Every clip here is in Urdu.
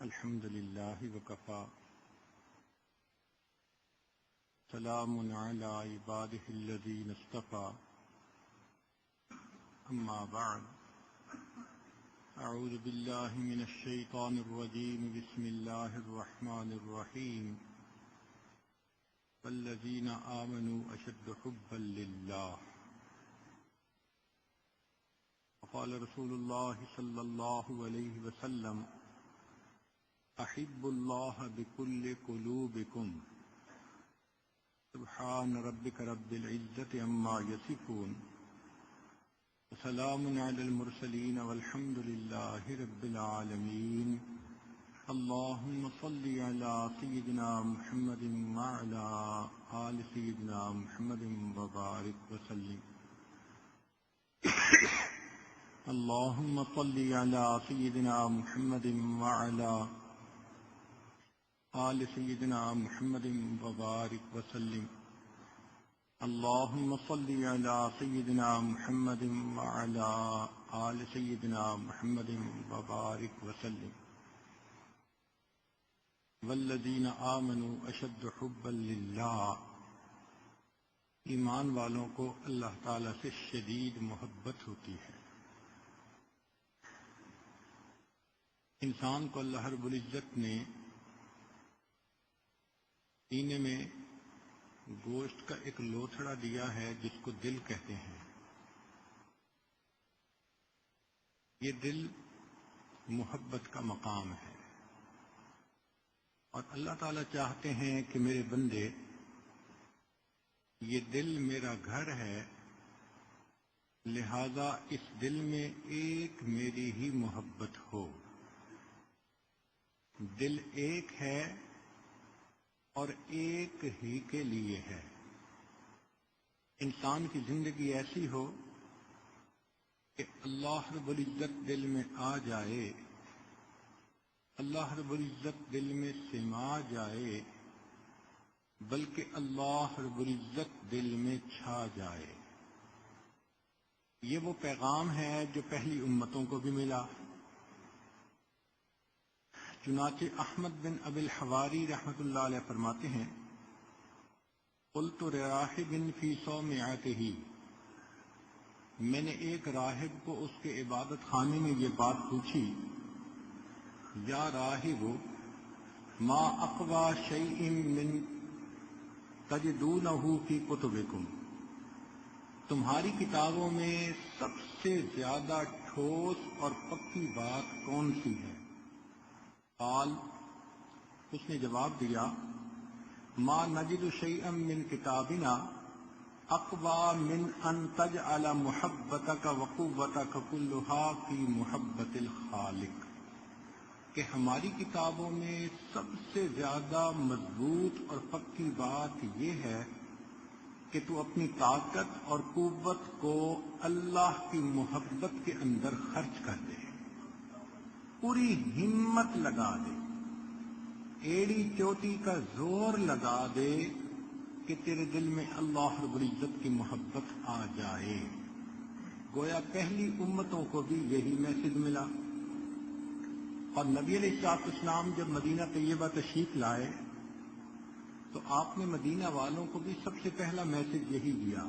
الحمد لله وكفى سلام على عباده الذين اصطفى أما بعد أعوذ بالله من الشيطان الرجيم بسم الله الرحمن الرحيم والذين آمنوا أشد حبا لله وقال رسول الله صلى الله عليه وسلم أحب الله بكل قلوبكم سبحان ربك رب العزة عما يصفون وسلام على المرسلين والحمد لله رب العالمين اللهم صل على سيدنا محمد وعلى آل سيدنا محمد وبارك وسلم اللهم صل على سيدنا محمد وعلى آل سيدنا محمد وبارك وسلم اللهم صل على سيدنا محمد وعلى آل سيدنا محمد وبارك وسلم والذین آمنوا اشد حبا للہ، ایمان والوں کو اللہ تعالی سے شدید محبت ہوتی ہے۔ انسان کو اللہ رب العزت نے سینے میں گوشت کا ایک لوتھڑا دیا ہے جس کو دل کہتے ہیں۔ یہ دل محبت کا مقام ہے، اور اللہ تعالیٰ چاہتے ہیں کہ میرے بندے، یہ دل میرا گھر ہے، لہذا اس دل میں ایک میری ہی محبت ہو۔ دل ایک ہے اور ایک ہی کے لیے ہے۔ انسان کی زندگی ایسی ہو کہ اللہ رب العزت دل میں آ جائے، اللہ رب العزت دل میں سما جائے، بلکہ اللہ رب العزت دل میں چھا جائے۔ یہ وہ پیغام ہے جو پہلی امتوں کو بھی ملا۔ چنانچہ احمد بن ابی الحواری رحمۃ اللہ علیہ فرماتے ہیں، قلت لراہب فی صومعتہ، میں نے ایک راہب کو اس کے عبادت خانے میں یہ بات پوچھی، یا راہب ما اقوی شیء من تجدونہ فی کتبکم، تمہاری کتابوں میں سب سے زیادہ ٹھوس اور پکی بات کون سی ہے؟ قال، اس نے جواب دیا، ما نجد شیئا من کتابنا اقوی من ان تجعل محبتک وقوتک کلها فی محبت الخالق، کہ ہماری کتابوں میں سب سے زیادہ مضبوط اور پکی بات یہ ہے کہ تو اپنی طاقت اور قوت کو اللہ کی محبت کے اندر خرچ کر دے، پوری ہمت لگا دے، ایڑی چوٹی کا زور لگا دے کہ تیرے دل میں اللہ رب العزت کی محبت آ جائے۔ گویا پہلی امتوں کو بھی یہی میسج ملا، اور نبی علیہ السلام جب مدینہ طیبہ تشریف لائے تو آپ نے مدینہ والوں کو بھی سب سے پہلا میسج یہی دیا۔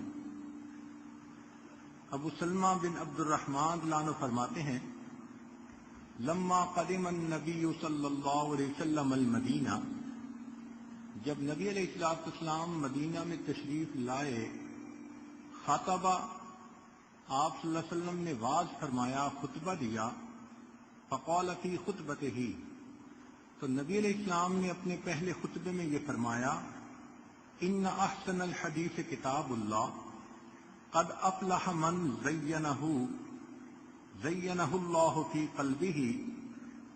ابو سلمہ بن عبد الرحمن رضی اللہ عنہ فرماتے ہیں، لما قدم النبی صلی اللہ علیہ وسلم المدینہ، جب نبی علیہ السلام مدینہ میں تشریف لائے، خطبہ، آپ صلی اللہ علیہ وسلم نے واعظ فرمایا، خطبہ دیا، فقال فی خطبتہ، تو نبی علیہ السلام نے اپنے پہلے خطبے میں یہ فرمایا، ان احسن الحدیث کتاب اللہ قد افلح من زینہ اللہ فی قلبہ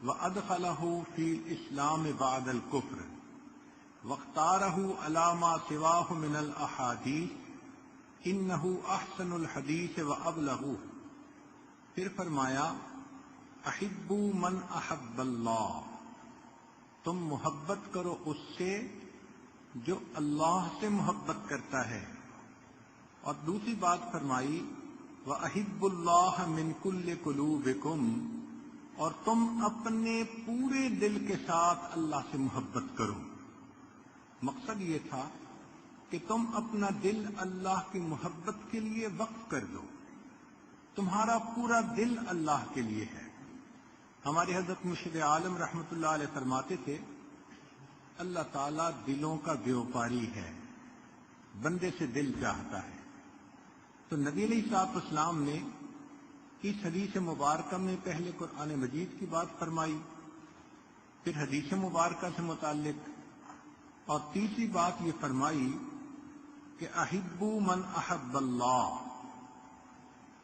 وادخلہ فی الاسلام بعد الکفر واختارہ علی ما سواہ من الاحادیث انہ احسن الحدیث وابلغ۔ پھر فرمایا، احبوا من احب اللہ، تم محبت کرو اس سے جو اللہ سے محبت کرتا ہے۔ اور دوسری بات فرمائی، وَأَحِبُّ اللَّهَ مِن كُلِّ قُلُوبِكُمْ، اور تم اپنے پورے دل کے ساتھ اللہ سے محبت کرو۔ مقصد یہ تھا کہ تم اپنا دل اللہ کی محبت کے لیے وقف کر دو، تمہارا پورا دل اللہ کے لیے ہے۔ ہمارے حضرت مرشد عالم رحمۃ اللہ علیہ فرماتے تھے، اللہ تعالیٰ دلوں کا بیوپاری ہے، بندے سے دل چاہتا ہے۔ تو نبی علیہ الصلوۃ والسلام نے اس حدیث مبارکہ میں پہلے قرآن مجید کی بات فرمائی، پھر حدیث مبارکہ سے متعلق، اور تیسری بات یہ فرمائی کہ احبوا من احب اللہ،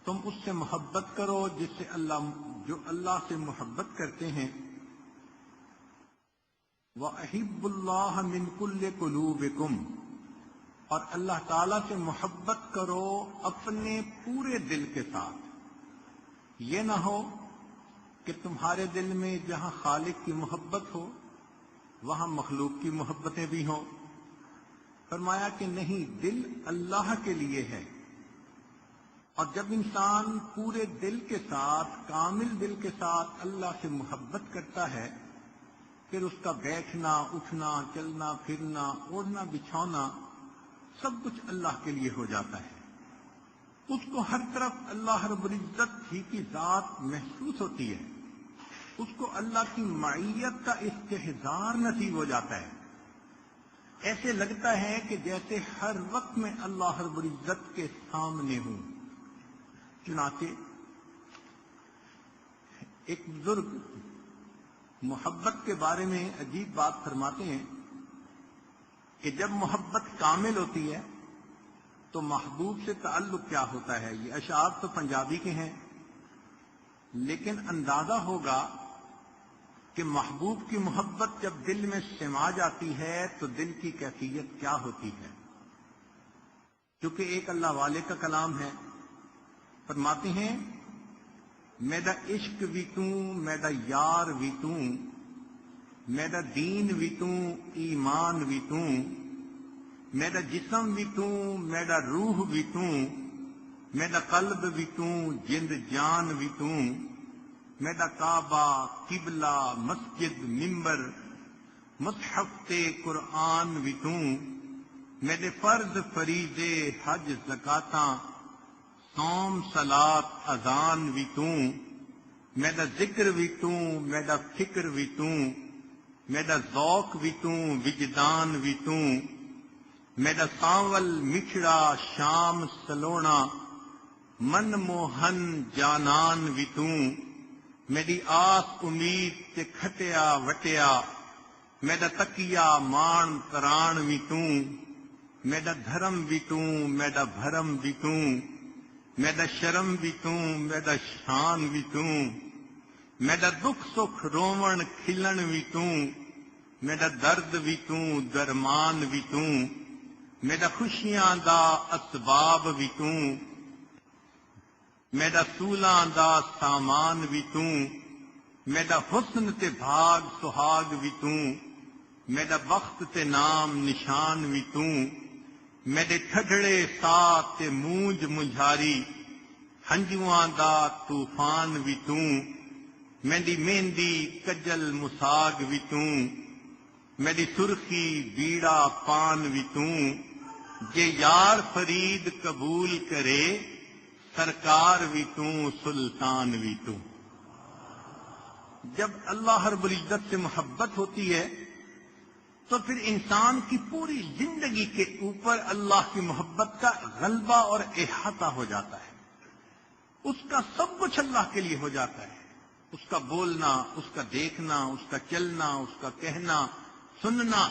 تم اس سے محبت کرو جس سے جو اللہ سے محبت کرتے ہیں۔ وَأَحِبُّوا اللَّهَ مِن كُلِّ قُلُوبِكُمْ، اور اللہ تعالیٰ سے محبت کرو اپنے پورے دل کے ساتھ۔ یہ نہ ہو کہ تمہارے دل میں جہاں خالق کی محبت ہو وہاں مخلوق کی محبتیں بھی ہوں۔ فرمایا کہ نہیں، دل اللہ کے لیے ہے، اور جب انسان پورے دل کے ساتھ، کامل دل کے ساتھ اللہ سے محبت کرتا ہے، پھر اس کا بیٹھنا، اٹھنا، چلنا پھرنا، اوڑھنا بچھونا سب کچھ اللہ کے لیے ہو جاتا ہے۔ اس کو ہر طرف اللہ رب العزت ہی کی ذات محسوس ہوتی ہے، اس کو اللہ کی معیت کا استحضار نصیب ہو جاتا ہے۔ ایسے لگتا ہے کہ جیسے ہر وقت میں اللہ رب العزت کے سامنے ہوں۔ چنانچہ ایک بزرگ محبت کے بارے میں عجیب بات فرماتے ہیں کہ جب محبت کامل ہوتی ہے تو محبوب سے تعلق کیا ہوتا ہے۔ یہ اشعار تو پنجابی کے ہیں، لیکن اندازہ ہوگا کہ محبوب کی محبت جب دل میں سما جاتی ہے تو دل کی کیفیت کیا ہوتی ہے۔ کیونکہ ایک اللہ والے کا کلام ہے، فرماتے ہیں میرا عشق بھی توں، میرا یار بھی توں، میرا دین بھی توں، ایمان بھی توں، میرا جسم بھی توں، میرا روح بھی توں، میرا قلب بھی توں، جند جان بھی توں، میرا کعبہ، قبلہ، مسجد، منبر، مصحف تے قرآن بھی توں، میرے فرض فریضے، حج زکاتاں، صوم صلاۃ اذان بھی توں، میرا ذکر بھی توں، میرا فکر بھی توں، میرا ذوق بھی توں، وجدان بھی توں، میرا سانول مٹھڑا شام سلونا، من موہن جانان بھی توں، میری آس امید تے کھٹیا وٹیا، میرا تکیا مان تران بھی توں، میرا دھرم بھی توں، میرا بھرم بھی توں، میرا شرم بھی توں، میرا شان بھی توں، میرا دکھ سکھ روون کھلن بھی توں، میرا درد بھی توں، درمان بھی توں، میرا خوشیاں دا اسباب بھی توں، میرا سولاں دا سامان بھی توں، میرا حسن تے بھاگ سہاگ بھی توں، میرا بخت تے نام نشان بھی توں، میرے ٹھڈڑے ساتھ تے مونج مجھاری، ہنجواں دا طوفان بھی توں، میری مہندی کجل مساگ بھی توں، میری سرخی بیڑا پان بھی توں، جے یار فرید قبول کرے، سرکار بھی توں، سلطان بھی توں۔ جب اللہ رب العزت سے محبت ہوتی ہے تو پھر انسان کی پوری زندگی کے اوپر اللہ کی محبت کا غلبہ اور احاطہ ہو جاتا ہے، اس کا سب کچھ اللہ کے لیے ہو جاتا ہے، اس کا بولنا، اس کا دیکھنا، اس کا چلنا، اس کا کہنا، سننا،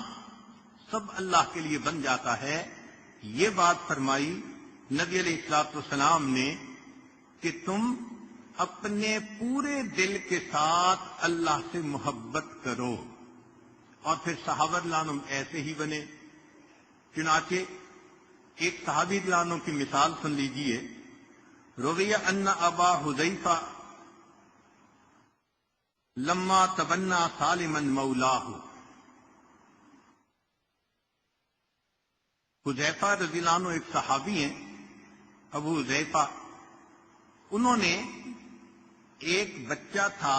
سب اللہ کے لیے بن جاتا ہے۔ یہ بات فرمائی نبی علیہ الصلوۃ والسلام نے کہ تم اپنے پورے دل کے ساتھ اللہ سے محبت کرو، اور پھر صحابہ رضی اللہ عنہم ایسے ہی بنے۔ چنانچہ ایک صحابی رضی اللہ عنہ کی مثال سن لیجئے، روی ان ابا حذیفہ لما تبنا سالما مولاہ، حذیفہ رضی اللہ عنہ ایک صحابی ہیں، ابو حذیفہ، انہوں نے ایک بچہ تھا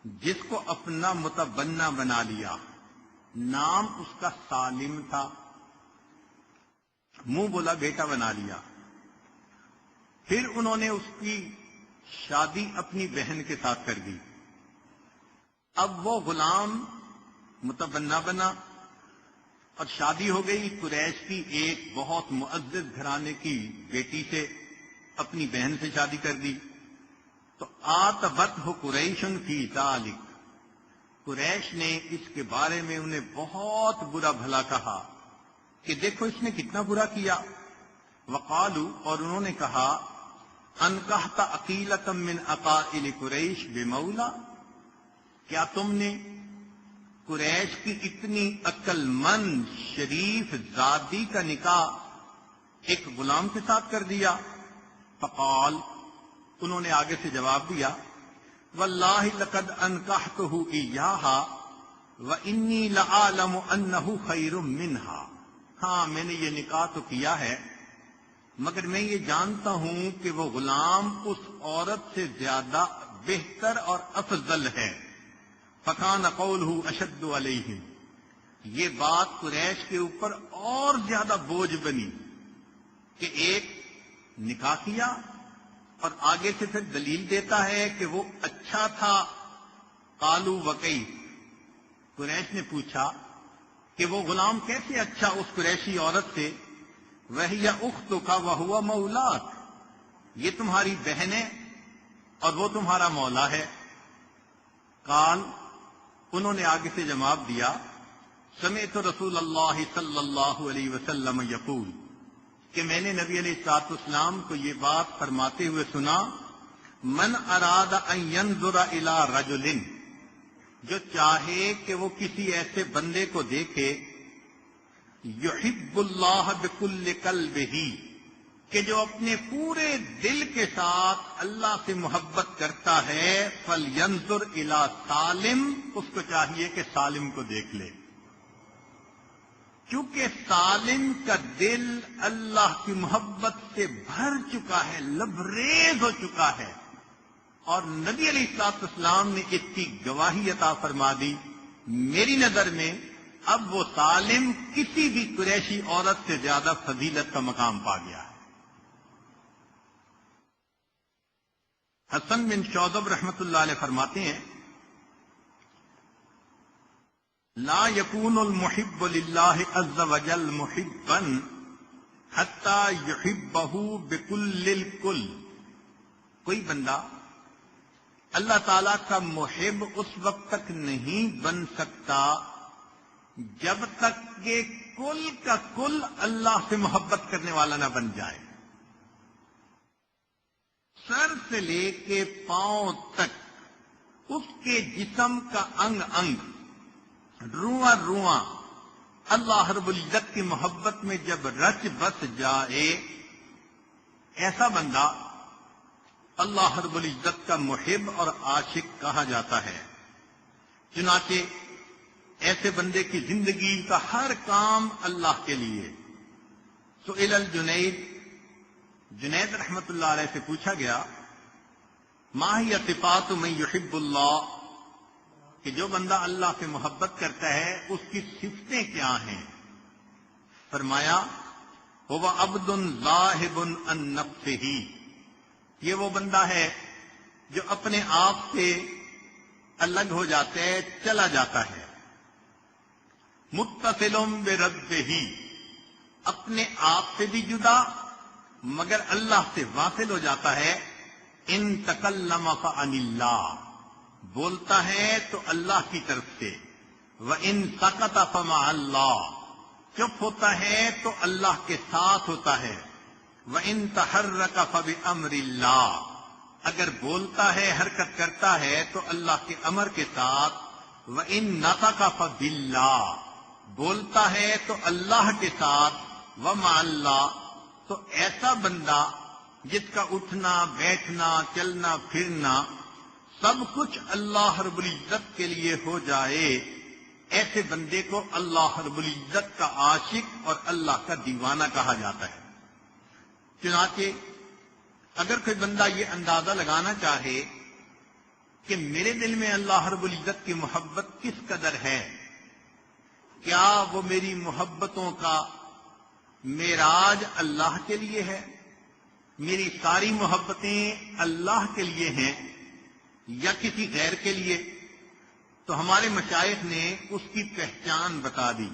جس کو اپنا متبنہ بنا لیا، نام اس کا سالم تھا، منہ بولا بیٹا بنا لیا، پھر انہوں نے اس کی شادی اپنی بہن کے ساتھ کر دی، اب وہ غلام متبنہ بنا اور شادی ہو گئی قریش کی ایک بہت معزز گھرانے کی بیٹی سے، اپنی بہن سے شادی کر دی، تو آتبت ہو قریشن فی ذالک، قریش نے اس کے بارے میں انہیں بہت برا بھلا کہا کہ دیکھو اس نے کتنا برا کیا، وقالو، اور انہوں نے کہا، انکحت عقیلۃ من عقائل قریش بمولا، کیا تم نے قریش کی اتنی عقل مند شریف زادی کا نکاح ایک غلام کے ساتھ کر دیا؟ فقال، انہوں نے آگے سے جواب دیا، واللہ لقد انکحتہ ایہا وانی لعالم انہ خیر منہا، ہاں میں نے یہ نکاح تو کیا ہے مگر میں یہ جانتا ہوں کہ وہ غلام اس عورت سے زیادہ بہتر اور افضل ہے۔ فکان قولہ اشد علیہم، یہ بات قریش کے اوپر اور زیادہ بوجھ بنی کہ ایک نکاح کیا اور آگے سے پھر دلیل دیتا ہے کہ وہ اچھا تھا۔ قالوا وکیف، قریش نے پوچھا کہ وہ غلام کیسے اچھا اس قریشی عورت سے، وہی اختک وہو مولاک، یہ تمہاری بہن ہے اور وہ تمہارا مولا ہے۔ قال، انہوں نے آگے سے جواب دیا، سمعت رسول اللہ صلی اللہ علیہ وسلم یقول، کہ میں نے نبی علیہ الصلوۃ والسلام کو یہ بات فرماتے ہوئے سنا، من اراد ان ينظر الى رجل، جو چاہے کہ وہ کسی ایسے بندے کو دیکھے، یحب اللہ بکل قلبہ، کہ جو اپنے پورے دل کے ساتھ اللہ سے محبت کرتا ہے، فلینظر الی سالم، اس کو چاہیے کہ سالم کو دیکھ لے، کیونکہ سالم کا دل اللہ کی محبت سے بھر چکا ہے، لبریز ہو چکا ہے، اور نبی علیہ الصلوۃ والسلام نے اس کی گواہی عطا فرما دی، میری نظر میں اب وہ سالم کسی بھی قریشی عورت سے زیادہ فضیلت کا مقام پا گیا ہے۔ حسن بن شوذب رحمۃ اللہ علیہ فرماتے ہیں، لا يكون المحب للہ عز وجل محبا حتى يحبه بكل الكل، کوئی بندہ اللہ تعالی کا محب اس وقت تک نہیں بن سکتا جب تک کہ کل کا کل اللہ سے محبت کرنے والا نہ بن جائے، سر سے لے کے پاؤں تک اس کے جسم کا انگ انگ، رواں رواں اللہ رب العزت کی محبت میں جب رچ بس جائے، ایسا بندہ اللہ رب العزت کا محب اور عاشق کہا جاتا ہے۔ چنانچہ ایسے بندے کی زندگی کا ہر کام اللہ کے لیے۔ سئل الجنید، جنید رحمت اللہ علیہ سے پوچھا گیا، ما ہی صفات من یحب اللہ، کہ جو بندہ اللہ سے محبت کرتا ہے اس کی صفتیں کیا ہیں؟ فرمایا، هو عبد ذاہب عن نفسہ، یہ وہ بندہ ہے جو اپنے آپ سے الگ ہو جاتا ہے، چلا جاتا ہے، متصل بربہ، اپنے آپ سے بھی جدا مگر اللہ سے واصل ہو جاتا ہے، ان تکلم فعن اللہ، بولتا ہے تو اللہ کی طرف سے، وَإِن سَكَتَ فَمَعَ اللَّهِ، چپ ہوتا ہے تو اللہ کے ساتھ ہوتا ہے، وَإِن تَحَرَّكَ فَبِأَمْرِ اللَّهِ، اگر بولتا ہے حرکت کرتا ہے تو اللہ کے امر کے ساتھ، وَإِن نَطَقَ فَبِاللَّهِ، بولتا ہے تو اللہ کے ساتھ، وَمَعَ اللَّهِ، تو ایسا بندہ جس کا اٹھنا بیٹھنا چلنا پھرنا سب کچھ اللہ رب العزت کے لیے ہو جائے، ایسے بندے کو اللہ رب العزت کا عاشق اور اللہ کا دیوانہ کہا جاتا ہے۔ چنانچہ اگر کوئی بندہ یہ اندازہ لگانا چاہے کہ میرے دل میں اللہ رب العزت کی محبت کس قدر ہے، کیا وہ میری محبتوں کا معراج اللہ کے لیے ہے، میری ساری محبتیں اللہ کے لیے ہیں یا کسی غیر کے لیے؟ تو ہمارے مشائخ نے اس کی پہچان بتا دی۔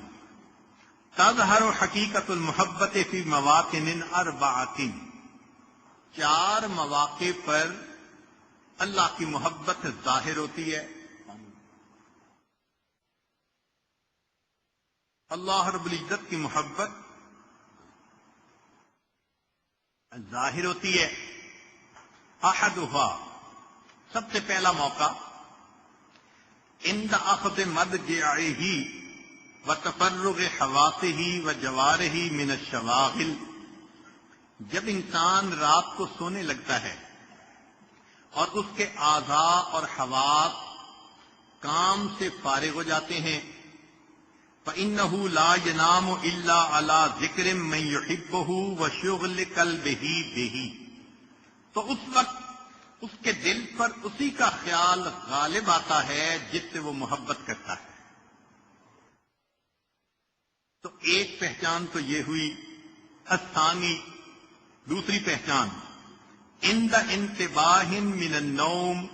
تظہر حقیقت المحبت فی مواطن اربعۃ، 4 مواقع پر اللہ کی محبت ظاہر ہوتی ہے۔ اللہ رب العزت کی محبت ظاہر ہوتی ہے۔ احدھا، سب سے پہلا موقع، عند اخذ مضجعہ وتفرغ حواسہ وجوارہ من الشواغل، جب انسان رات کو سونے لگتا ہے اور اس کے اعضاء اور حواس کام سے فارغ ہو جاتے ہیں، فإنہ لا ینام الا علی ذکر من یحبہ وشغل قلبہ بہ، تو اس وقت اس کے دل پر اسی کا خیال غالب آتا ہے جس سے وہ محبت کرتا ہے۔ تو ایک پہچان تو یہ ہوئی۔ الثانی، دوسری پہچان، عند انتباہ من النوم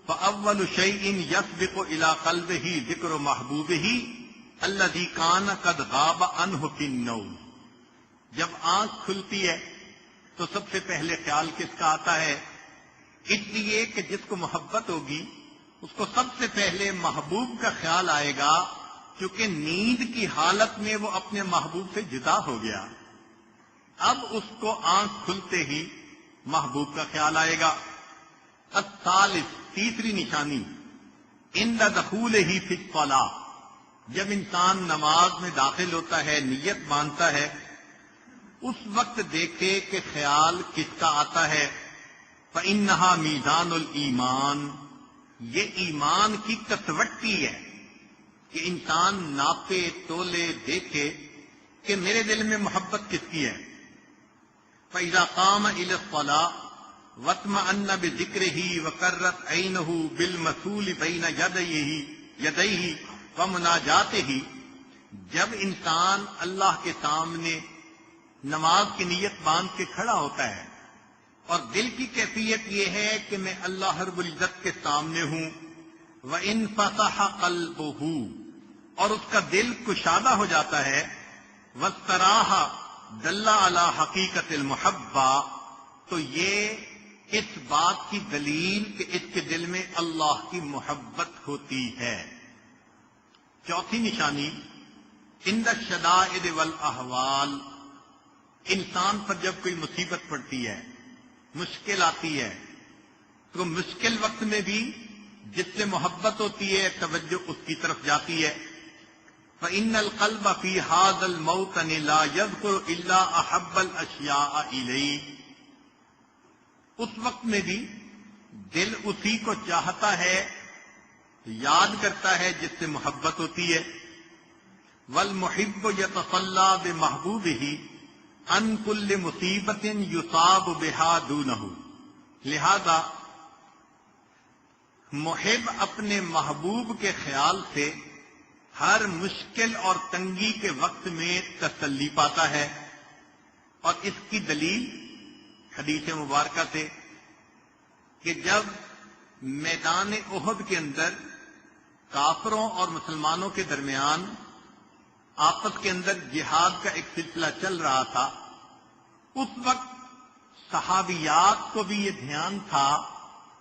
فاول شیء یسبق الى قلبہ ذکر محبوبہ الذی کان قد غاب عنہ فی النوم، جب آنکھ کھلتی ہے تو سب سے پہلے خیال کس کا آتا ہے؟ اس لیے کہ جس کو محبت ہوگی اس کو سب سے پہلے محبوب کا خیال آئے گا، کیونکہ نیند کی حالت میں وہ اپنے محبوب سے جدا ہو گیا۔ اب اس کو آنکھ کھلتے ہی محبوب کا خیال آئے گا۔ الثالث، تیسری نشانی، عند دخولہ فی الصلاۃ، جب انسان نماز میں داخل ہوتا ہے، نیت باندھتا ہے، اس وقت دیکھے کہ خیال کس کا آتا ہے؟ فإنہا میزان الایمان، یہ ایمان کی کسوٹی ہے کہ انسان ناپے تولے دیکھے کہ میرے دل میں محبت کس کی ہے۔ فإذا قام إلى الصلاة واطمأن بذکرہ وقرت عینہ بالمثول بین یدیہ ومناجاتہ، جب انسان اللہ کے سامنے نماز کی نیت باندھ کے کھڑا ہوتا ہے اور دل کی کیفیت یہ ہے کہ میں اللہ رب العزت کے سامنے ہوں، وَانفَسَحَ قَلْبُهُ، اور اس کا دل کشادہ ہو جاتا ہے، وَاسْتَرَاحَ دَلَّ عَلَى حَقِيقَةِ الْمُحَبَّةِ، تو یہ اس بات کی دلیل کہ اس کے دل میں اللہ کی محبت ہوتی ہے۔ چوتھی نشانی، عند الشدائد والاحوال، انسان پر جب کوئی مصیبت پڑتی ہے، مشکل آتی ہے، تو مشکل وقت میں بھی جس سے محبت ہوتی ہے توجہ اس کی طرف جاتی ہے۔ فإن القلب في هذا الموطن لا يذكر إلا أحب الأشياء إليه، اس وقت میں بھی دل اسی کو چاہتا ہے، یاد کرتا ہے جس سے محبت ہوتی ہے۔ والمحب يتصلى بمحبوبه ان كل مصیبت یصاب بها دونه، لہذا محب اپنے محبوب کے خیال سے ہر مشکل اور تنگی کے وقت میں تسلی پاتا ہے۔ اور اس کی دلیل حدیث مبارکہ سے کہ جب میدان احد کے اندر کافروں اور مسلمانوں کے درمیان آپس کے اندر جہاد کا ایک سلسلہ چل رہا تھا، اس وقت صحابیات کو بھی یہ دھیان تھا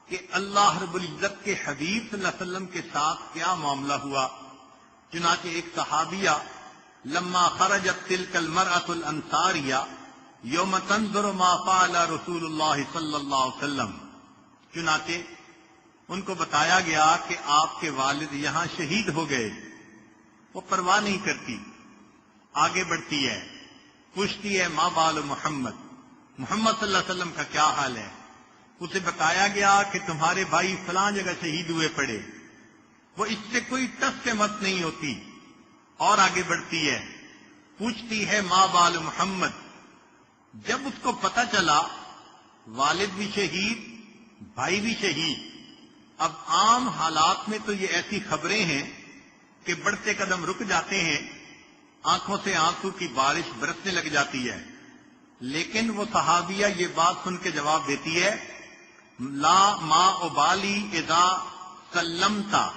کہ اللہ رب العزت کے حبیب صلی اللہ علیہ وسلم کے ساتھ کیا معاملہ ہوا۔ چنانچہ ایک صحابیہ لما خرجت تلک المرأة الانصاریہ یوم تنظر ما فعل رسول اللہ صلی اللہ علیہ وسلم، چنانچہ ان کو بتایا گیا کہ آپ کے والد یہاں شہید ہو گئے۔ وہ پرواہ نہیں کرتی، آگے بڑھتی ہے، پوچھتی ہے ما بال محمد، محمد صلی اللہ علیہ وسلم کا کیا حال ہے؟ اسے بتایا گیا کہ تمہارے بھائی فلاں جگہ شہید ہوئے پڑے۔ وہ اس سے کوئی ٹس سے مت نہیں ہوتی، اور آگے بڑھتی ہے، پوچھتی ہے ما بال محمد۔ جب اس کو پتہ چلا والد بھی شہید، بھائی بھی شہید، اب عام حالات میں تو یہ ایسی خبریں ہیں کہ بڑھتے قدم رک جاتے ہیں، آنکھوں سے آنسو کی بارش برسنے لگ جاتی ہے، لیکن وہ صحابیہ یہ بات سن کے جواب دیتی ہے، لا ما ابالی اذا سلمتا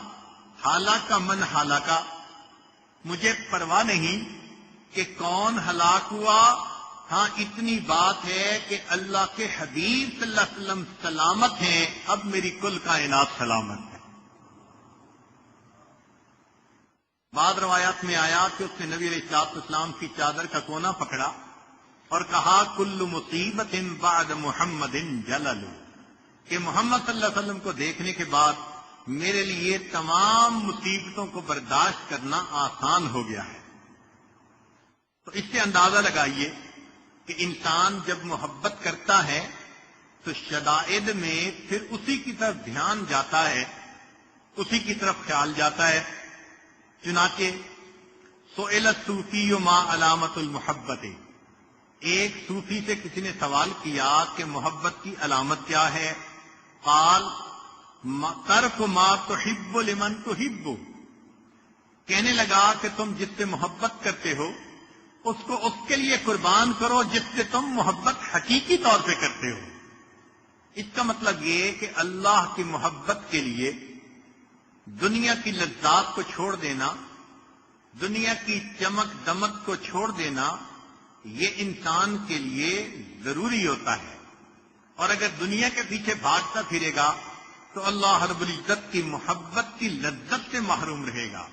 ہلاکا من ہلاکا، مجھے پرواہ نہیں کہ کون ہلاک ہوا، ہاں اتنی بات ہے کہ اللہ کے حبیب صلی اللہ علیہ وسلم سلامت ہیں، اب میری کل کائنات سلامت ہے۔ بعض روایات میں آیا کہ اس نے نبی علیہ السلام کی چادر کا کونا پکڑا اور کہا کل مصیبت بعد محمد جلل، کہ محمد صلی اللہ علیہ وسلم کو دیکھنے کے بعد میرے لیے تمام مصیبتوں کو برداشت کرنا آسان ہو گیا ہے۔ تو اس سے اندازہ لگائیے کہ انسان جب محبت کرتا ہے تو شدائد میں پھر اسی کی طرف دھیان جاتا ہے، اسی کی طرف خیال جاتا ہے۔ چنانچہ سئل الصوفی ما علامت المحبت، ایک صوفی سے کسی نے سوال کیا کہ محبت کی علامت کیا ہے؟ قال ترک ما تحب لمن تحب، کہنے لگا کہ تم جس سے محبت کرتے ہو اس کو اس کے لیے قربان کرو جس سے تم محبت حقیقی طور پہ کرتے ہو۔ اس کا مطلب یہ کہ اللہ کی محبت کے لیے دنیا کی لذات کو چھوڑ دینا، دنیا کی چمک دمک کو چھوڑ دینا، یہ انسان کے لیے ضروری ہوتا ہے، اور اگر دنیا کے پیچھے بھاگتا پھرے گا تو اللہ رب العزت کی محبت کی لذت سے محروم رہے گا۔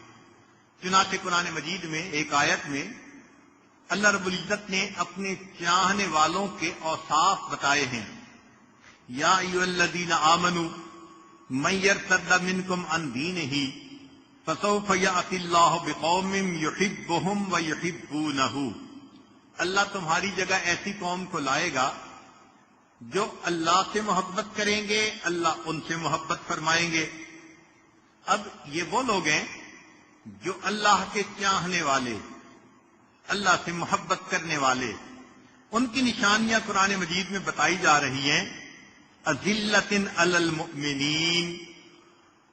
چنانچہ قرآن مجید میں ایک آیت میں اللہ رب العزت نے اپنے چاہنے والوں کے اوصاف بتائے ہیں، یا ایھا الذین آمنوا من یرتد منکم عن دینہ فسوف یأتی اللہ بقوم یحبهم ویحبونہ، اللہ تمہاری جگہ ایسی قوم کو لائے گا جو اللہ سے محبت کریں گے، اللہ ان سے محبت فرمائیں گے۔ اب یہ وہ لوگ ہیں جو اللہ کے چاہنے والے، اللہ سے محبت کرنے والے، ان کی نشانیاں قرآن مجید میں بتائی جا رہی ہیں۔ اذلۃ علی المؤمنین،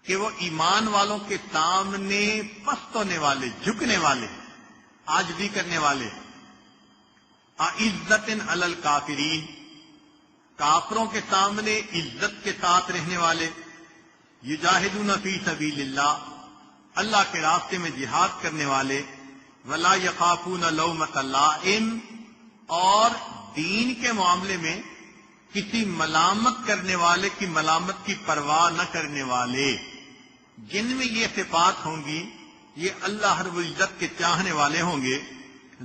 کہ وہ ایمان والوں کے سامنے پست ہونے والے، جھکنے والے، عاجزی کرنے والے۔ اعزۃ علی الکافرین، کافروں کے سامنے عزت کے ساتھ رہنے والے۔ یجاہدون فی سبیل اللہ، اللہ کے راستے میں جہاد کرنے والے۔ ولا یخافون لومۃ لائم، اور دین کے معاملے میں کسی ملامت کرنے والے کی ملامت کی پرواہ نہ کرنے والے۔ جن میں یہ صفات ہوں گی یہ اللہ رب العزت کے چاہنے والے ہوں گے۔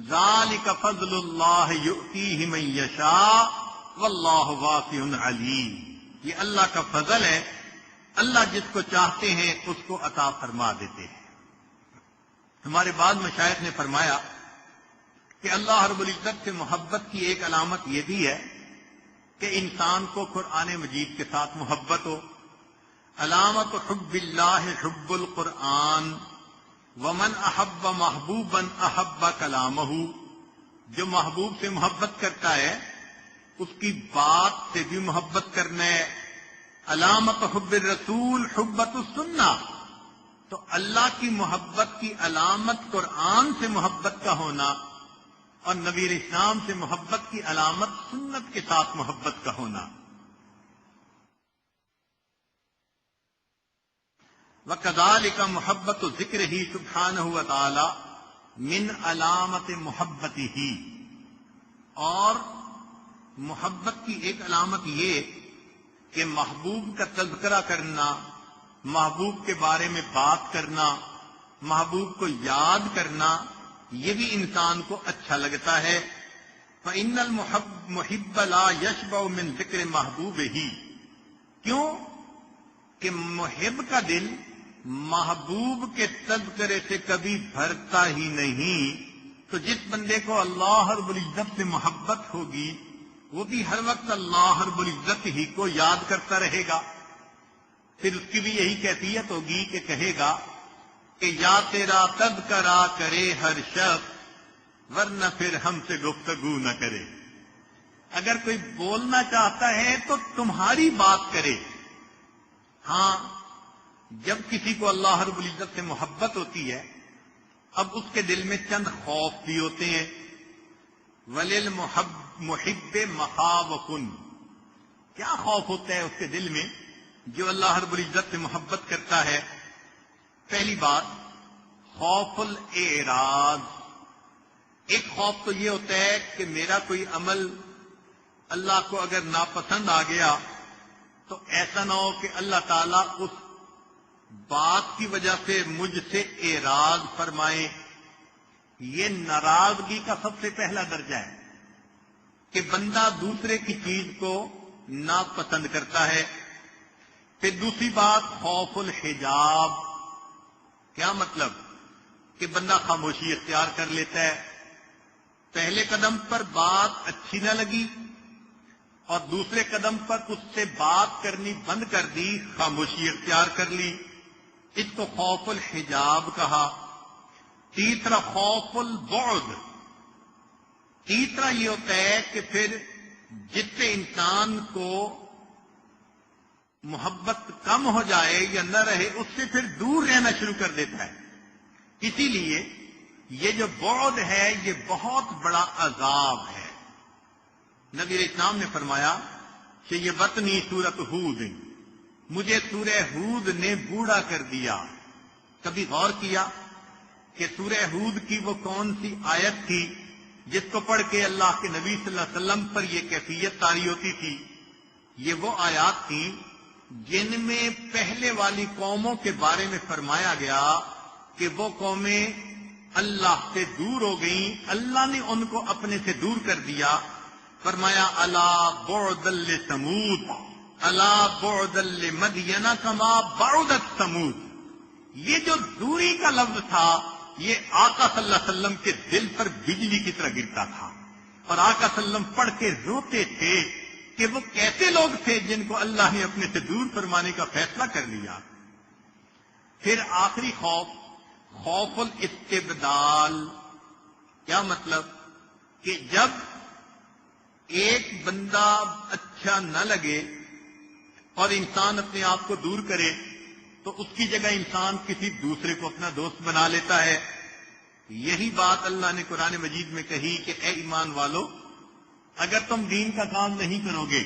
ذالک فضل اللہ یؤتیہ من یشاء واللہ واسع علیم، یہ اللہ کا فضل ہے، اللہ جس کو چاہتے ہیں اس کو عطا فرما دیتے ہیں۔ ہمارے بعض مشائخ نے فرمایا کہ اللہ رب العزت سے محبت کی ایک علامت یہ بھی ہے کہ انسان کو قرآن مجید کے ساتھ محبت ہو۔ علامت حب اللہ حب القرآن، ومن احب محبوبا احب کلامہ، جو محبوب سے محبت کرتا ہے اس کی بات سے بھی محبت کرنا ہے۔ علامت حب الرسول حبت السنہ، تو اللہ کی محبت کی علامت قرآن سے محبت کا ہونا، اور نبی اسلام سے محبت کی علامت سنت کے ساتھ محبت کا ہونا۔ وَكَذَلِكَ محبت ذکر ہی سبحانہ وتعالی من علامت محبتہ، اور محبت کی ایک علامت یہ کہ محبوب کا تذکرہ کرنا، محبوب کے بارے میں بات کرنا، محبوب کو یاد کرنا، یہ بھی انسان کو اچھا لگتا ہے۔ فَإِنَّ الْمُحِبَّ لَا يَشْبَعُ مِنْ ذِكْرِ مَحْبُوبِهِ، کیوں کہ محب کا دل محبوب کے تذکرے سے کبھی بھرتا ہی نہیں۔ تو جس بندے کو اللہ رب العزت سے محبت ہوگی وہ بھی ہر وقت اللہ رب العزت ہی کو یاد کرتا رہے گا۔ پھر اس کی بھی یہی کیفیت ہوگی کہ کہے گا کہ یا تیرا تذکرہ کرے ہر شخص، ورنہ پھر ہم سے گفتگو نہ کرے۔ اگر کوئی بولنا چاہتا ہے تو تمہاری بات کرے، ہاں جب کسی کو اللہ رب العزت سے محبت ہوتی ہے اب اس کے دل میں چند خوف بھی ہوتے ہیں. وَلِلْمُحِبِّ مَخَافٌ، کیا خوف ہوتا ہے اس کے دل میں جو اللہ رب العزت سے محبت کرتا ہے؟ پہلی بات خوف الاعراض. ایک خوف تو یہ ہوتا ہے کہ میرا کوئی عمل اللہ کو اگر ناپسند آ گیا تو ایسا نہ ہو کہ اللہ تعالیٰ اس بات کی وجہ سے مجھ سے اعراض فرمائے. یہ ناراضگی کا سب سے پہلا درجہ ہے کہ بندہ دوسرے کی چیز کو ناپسند کرتا ہے. پھر دوسری بات خوف الحجاب. کیا مطلب؟ کہ بندہ خاموشی اختیار کر لیتا ہے. پہلے قدم پر بات اچھی نہ لگی اور دوسرے قدم پر اس سے بات کرنی بند کر دی، خاموشی اختیار کر لی. اس کو خوف الحجاب کہا. تیسرا خوف البعد. تیسرا یہ ہوتا ہے کہ پھر جس سے انسان کو محبت کم ہو جائے یا نہ رہے اس سے پھر دور رہنا شروع کر دیتا ہے. اسی لیے یہ جو بعد ہے یہ بہت بڑا عذاب ہے. نبی اسلام نے فرمایا کہ یہ بطنی سورت ہود، مجھے سورہ ہود نے بوڑھا کر دیا. کبھی غور کیا کہ سورہ ہود کی وہ کون سی آیت تھی جس کو پڑھ کے اللہ کے نبی صلی اللہ علیہ وسلم پر یہ کیفیت طاری ہوتی تھی؟ یہ وہ آیات تھیں جن میں پہلے والی قوموں کے بارے میں فرمایا گیا کہ وہ قومیں اللہ سے دور ہو گئیں، اللہ نے ان کو اپنے سے دور کر دیا. فرمایا الا بعدا لثمود الا بعدا لمدین کما بعدت ثمود. یہ جو دوری کا لفظ تھا یہ آقا صلی اللہ علیہ وسلم کے دل پر بجلی کی طرح گرتا تھا اور آقا صلی اللہ علیہ وسلم پڑھ کے روتے تھے کہ وہ کیسے لوگ تھے جن کو اللہ نے اپنے سے دور فرمانے کا فیصلہ کر لیا. پھر آخری خوف خوف الاستبدال. کیا مطلب؟ کہ جب ایک بندہ اچھا نہ لگے اور انسان اپنے آپ کو دور کرے تو اس کی جگہ انسان کسی دوسرے کو اپنا دوست بنا لیتا ہے. یہی بات اللہ نے قرآن مجید میں کہی کہ اے ایمان والو اگر تم دین کا کام نہیں کرو گے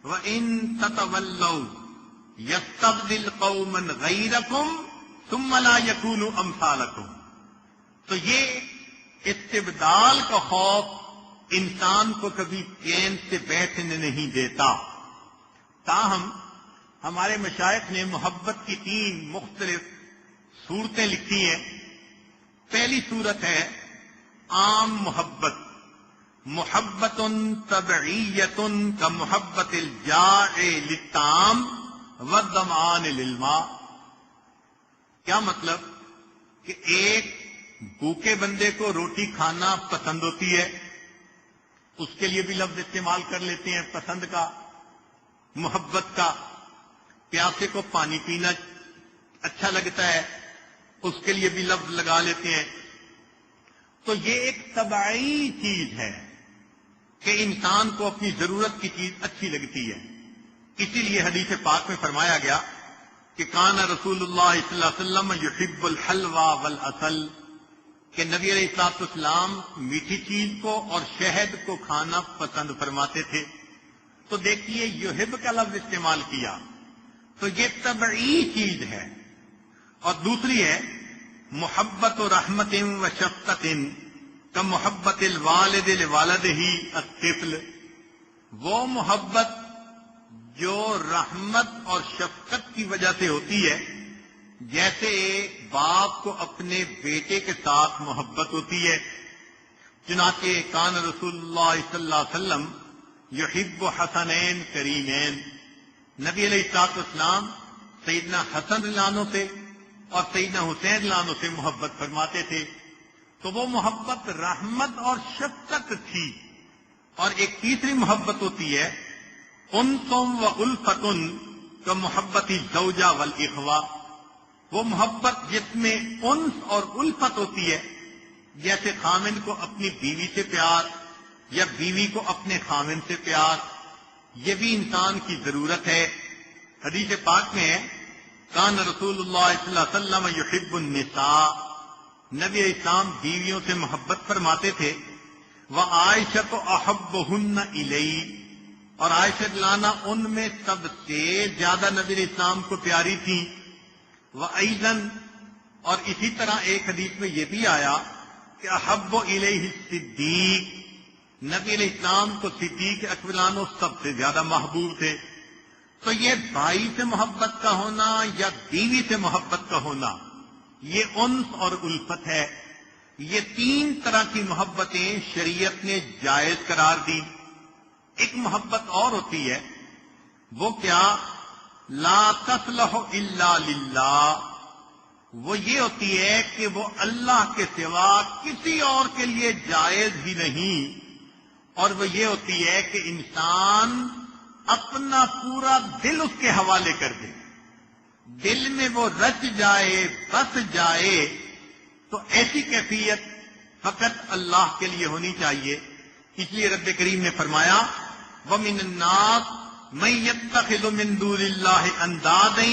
وَإِن تَتَوَلَّوْا يَسْتَبْدِلْ قَوْمًا غَيْرَكُمْ ثُمَّ لَا يَكُونُوا أَمْثَالَكُمْ. تو یہ استبدال کا خوف انسان کو کبھی چین سے بیٹھنے نہیں دیتا. تاہم ہمارے مشائخ نے محبت کی 3 مختلف صورتیں لکھی ہیں. پہلی صورت ہے عام محبت، محبت طبعیت کا محبت الجاع للطعام والظمآن للماء. کیا مطلب؟ کہ ایک بھوکے بندے کو روٹی کھانا پسند ہوتی ہے، اس کے لیے بھی لفظ استعمال کر لیتے ہیں پسند کا، محبت کا. پیاسے کو پانی پینا اچھا لگتا ہے، اس کے لیے بھی لفظ لگا لیتے ہیں. تو یہ ایک طبعی چیز ہے کہ انسان کو اپنی ضرورت کی چیز اچھی لگتی ہے. اسی لیے حدیث پاک میں فرمایا گیا کہ کان رسول اللہ صلی اللہ علیہ وسلم یحب الحلوى والعسل، کہ نبی علیہ الصلوۃ والسلام میٹھی چیز کو اور شہد کو کھانا پسند فرماتے تھے. تو دیکھیے یحب کا لفظ استعمال کیا تو یہ طبعی چیز ہے. اور دوسری ہے محبت و رحمت و شفقت کا محبت الوالد لوالدہ الطفل. وہ محبت جو رحمت اور شفقت کی وجہ سے ہوتی ہے، جیسے باپ کو اپنے بیٹے کے ساتھ محبت ہوتی ہے. چنانچہ کان رسول اللہ صلی اللہ علیہ وسلم یحب حسنین کریمین. نبی علیہ الصلوۃ والسلام سیدنا حسن رضی اللہ عنہ سے اور سیدنا حسین رضی اللہ عنہ سے محبت فرماتے تھے. تو وہ محبت رحمت اور شفقت تھی. اور ایک تیسری محبت ہوتی ہے انسم و الفتن کا محبت الزوجہ والاخوہ. وہ محبت جس میں انس اور الفت ہوتی ہے، جیسے خامن کو اپنی بیوی سے پیار یا بیوی کو اپنے خامن سے پیار. یہ بھی انسان کی ضرورت ہے. حدیث پاک میں ہے کان رسول اللہ صلی اللہ علیہ وسلم یحب النساء، نبی اسلام بیویوں سے محبت فرماتے تھے، وعائشہ احبہن الی، اور عائشہ لانا ان میں سب سے زیادہ نبی اسلام کو پیاری تھی، وایضاً، اور اسی طرح ایک حدیث میں یہ بھی آیا کہ احب الیہ الصدیق، نبی علیہ السلام کو صدیق اکبر عنہ سب سے زیادہ محبوب تھے۔ تو یہ بھائی سے محبت کا ہونا یا بیوی سے محبت کا ہونا، یہ انس اور الفت ہے۔ یہ تین طرح کی محبتیں شریعت نے جائز قرار دی۔ ایک محبت اور ہوتی ہے، وہ کیا؟ لا تصلح الا للہ، وہ یہ ہوتی ہے کہ وہ اللہ کے سوا کسی اور کے لیے جائز ہی نہیں، اور وہ یہ ہوتی ہے کہ انسان اپنا پورا دل اس کے حوالے کر دے، دل میں وہ رچ جائے، بس جائے، تو ایسی کیفیت فقط اللہ کے لیے ہونی چاہیے۔ اس لیے رب کریم نے فرمایا وَمِنَ النَّاسِ مَن يَتَّخِذُ مِن دُونِ اللَّهِ أَندَادًا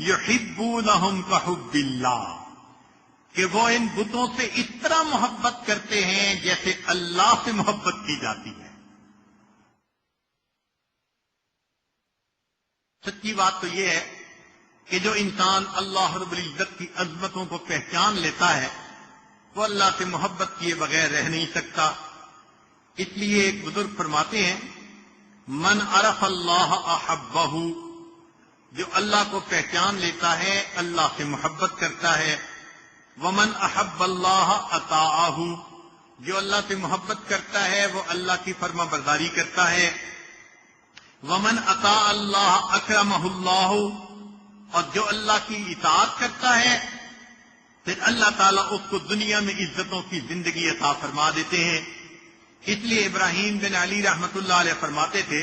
يُحِبُّونَهُمْ كَحُبِّ اللَّهِ، کہ وہ ان بتوں سے اس طرح محبت کرتے ہیں جیسے اللہ سے محبت کی جاتی ہے۔ سچی بات تو یہ ہے کہ جو انسان اللہ رب العزت کی عظمتوں کو پہچان لیتا ہے وہ اللہ سے محبت کیے بغیر رہ نہیں سکتا۔ اس لیے ایک بزرگ فرماتے ہیں من عرف اللہ احبہ، جو اللہ کو پہچان لیتا ہے اللہ سے محبت کرتا ہے، ومن احب اللہ اطاعہ، جو اللہ سے محبت کرتا ہے وہ اللہ کی فرما برداری کرتا ہے، ومن اطاع اللہ اکرمہ اللہ، اور جو اللہ کی اطاعت کرتا ہے پھر اللہ تعالیٰ اس کو دنیا میں عزتوں کی زندگی عطا فرما دیتے ہیں۔ اس لیے ابراہیم بن علی رحمۃ اللہ علیہ فرماتے تھے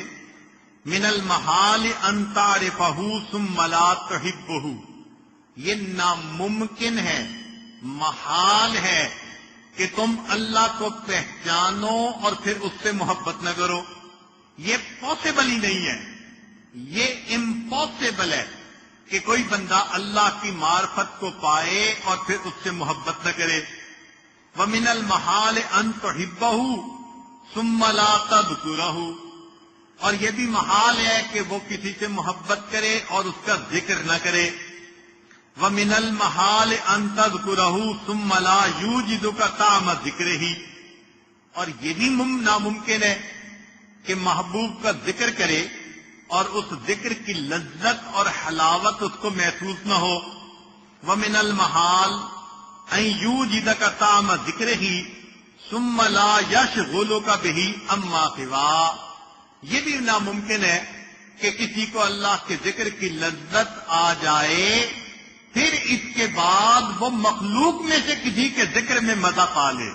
من المحال ان تعرفہ ثم لا تحبہ، یہ ناممکن ہے، محال ہے کہ تم اللہ کو پہچانو اور پھر اس سے محبت نہ کرو، یہ پاسبل ہی نہیں ہے، یہ امپاسبل ہے کہ کوئی بندہ اللہ کی معرفت کو پائے اور پھر اس سے محبت نہ کرے۔ وَمِنَ الْمَحَالِ أَن تُحِبَّهُ ثُمَّ لَا تَذْكُرَهُ، اور یہ بھی محال ہے کہ وہ کسی سے محبت کرے اور اس کا ذکر نہ کرے۔ وَمِنَ الْمَحَالِ أَن تَذْكُرَهُ ثُمَّ لَا يُوجِدُكَ طَعْمَ ذِكْرِهِ، اور یہ بھی ناممکن ہے کہ محبوب کا ذکر کرے اور اس ذکر کی لذت اور حلاوت اس کو محسوس نہ ہو۔ وَمِنَ الْمَحَالِ أَن يُوجِدَكَ طَعْمَ ذِكْرِهِ ثُمَّ لَا يَشْغُلُكَ بِهِ عَمَّا سِوَاهُ، یہ بھی ناممکن ہے کہ کسی کو اللہ کے ذکر کی لذت آ جائے پھر اس کے بعد وہ مخلوق میں سے کسی کے ذکر میں مزہ پا لے۔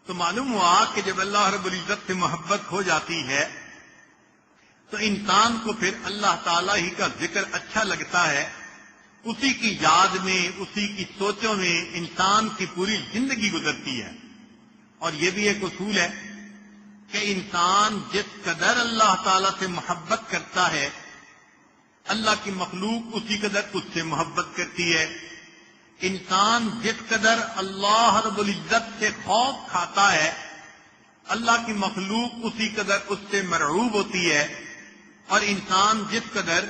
تو معلوم ہوا کہ جب اللہ رب العزت سے محبت ہو جاتی ہے تو انسان کو پھر اللہ تعالیٰ ہی کا ذکر اچھا لگتا ہے، اسی کی یاد میں، اسی کی سوچوں میں انسان کی پوری زندگی گزرتی ہے۔ اور یہ بھی ایک اصول ہے کہ انسان جس قدر اللہ تعالیٰ سے محبت کرتا ہے اللہ کی مخلوق اسی قدر اس سے محبت کرتی ہے۔ انسان جس قدر اللہ رب العزت سے خوف کھاتا ہے اللہ کی مخلوق اسی قدر اس سے مرعوب ہوتی ہے، اور انسان جس قدر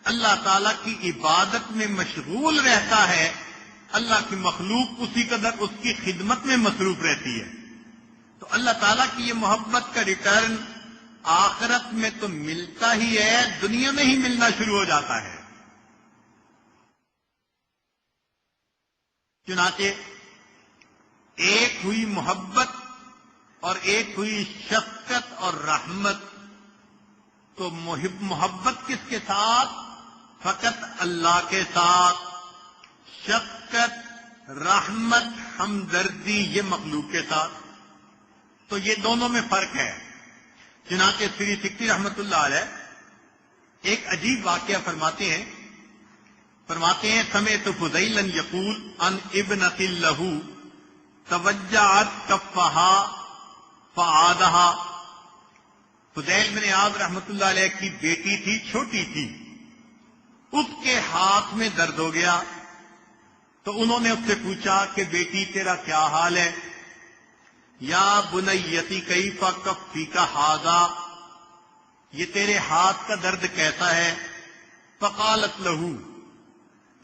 اللہ تعالیٰ کی عبادت میں مشغول رہتا ہے اللہ کی مخلوق اسی قدر اس کی خدمت میں مصروف رہتی ہے۔ تو اللہ تعالیٰ کی یہ محبت کا ریٹرن آخرت میں تو ملتا ہی ہے، دنیا میں ہی ملنا شروع ہو جاتا ہے۔ چنانچہ ایک ہوئی محبت اور ایک ہوئی شفقت اور رحمت، تو محبت کس کے ساتھ؟ فقط اللہ کے ساتھ، شفقت، رحمت، ہمدردی یہ مخلوق کے ساتھ۔ تو یہ دونوں میں فرق ہے۔ چنانچہ سری سکتی رحمت اللہ علیہ ایک عجیب واقعہ فرماتے ہیں سمعت فضیلا یقول عن ابنۃ لہ توجعت کفہا فعادہا، فضیل بن عیاض رحمۃ اللہ علیہ کی بیٹی تھی، چھوٹی تھی، اس کے ہاتھ میں درد ہو گیا تو انہوں نے اس سے پوچھا کہ بیٹی تیرا کیا حال ہے؟ یا بنیتی کیف کفیک ھذا، یہ تیرے ہاتھ کا درد کیسا ہے؟ فقالت لہو،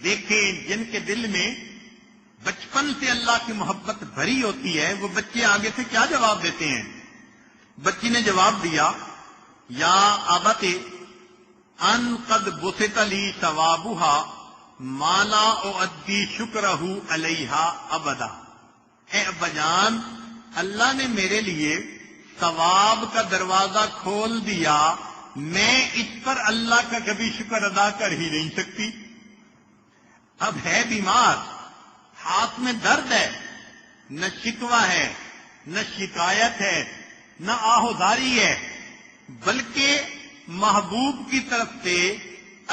دیکھیں جن کے دل میں بچپن سے اللہ کی محبت بھری ہوتی ہے وہ بچے آگے سے کیا جواب دیتے ہیں؟ بچی نے جواب دیا، یا ابت ان قد بسط لی ثوابها ما لا اؤدی شکرہ علیہا ابدا، اے ابا جان اللہ نے میرے لیے ثواب کا دروازہ کھول دیا، میں اس پر اللہ کا کبھی شکر ادا کر ہی نہیں سکتی۔ اب ہے بیمار، ہاتھ میں درد ہے، نہ شکوہ ہے، نہ شکایت ہے، نہ آہوزاری ہے، بلکہ محبوب کی طرف سے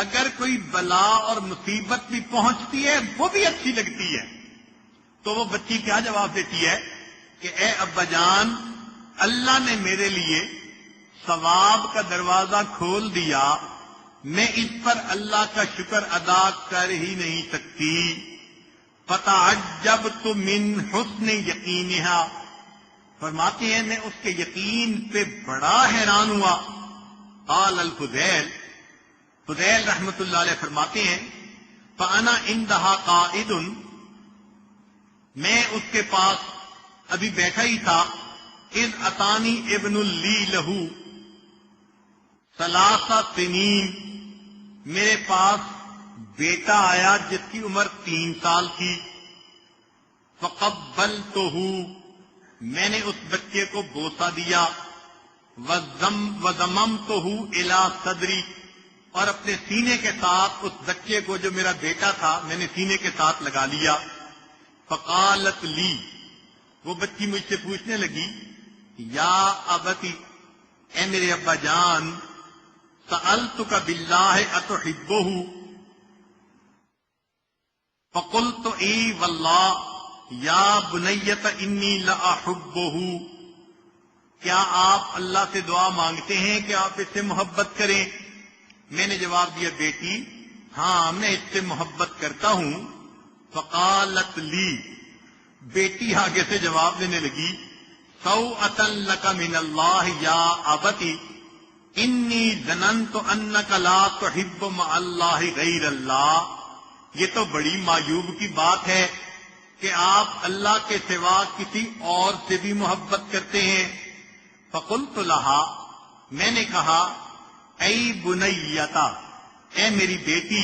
اگر کوئی بلا اور مصیبت بھی پہنچتی ہے وہ بھی اچھی لگتی ہے۔ تو وہ بچی کیا جواب دیتی ہے کہ اے ابا جان اللہ نے میرے لیے ثواب کا دروازہ کھول دیا، میں اس پر اللہ کا شکر ادا کر ہی نہیں سکتی۔ فتعجبت من حسن یقینہا، فرماتے ہیں میں اس کے یقین پہ بڑا حیران ہوا۔ قال الفضیل، فضیل رحمت اللہ علیہ فرماتے ہیں فانا عندہا قائد، میں اس کے پاس ابھی بیٹھا ہی تھا، اذ اتانی ابن لی لہو ثلاث سنین، میرے پاس بیٹا آیا جس کی عمر 3 سال کی، فقبلتہ، میں نے اس بچے کو بوسہ دیا، وضممتہ الی صدری، اور اپنے سینے کے ساتھ اس بچے کو جو میرا بیٹا تھا میں نے سینے کے ساتھ لگا لیا۔ فقالت لی، وہ بچی مجھ سے پوچھنے لگی، یا ابتی، اے میرے ابا جان، سألتک باللہ اتحبہ، فقلت ای واللہ یا بنیت انی لاحبہ، کیا آپ اللہ سے دعا مانگتے ہیں کہ آپ اس سے محبت کریں؟ میں نے جواب دیا، بیٹی ہاں میں اس سے محبت کرتا ہوں۔ فقالت لی، بیٹی آگے سے جواب دینے لگی، سوءۃ لک من اللہ یا ابتی انی ظننت انک لا تحب مع اللہ غیر اللہ، یہ تو بڑی معیوب کی بات ہے کہ آپ اللہ کے سوا کسی اور سے بھی محبت کرتے ہیں۔ فقلت لہا، میں نے کہا، اے بنیتا، اے میری بیٹی،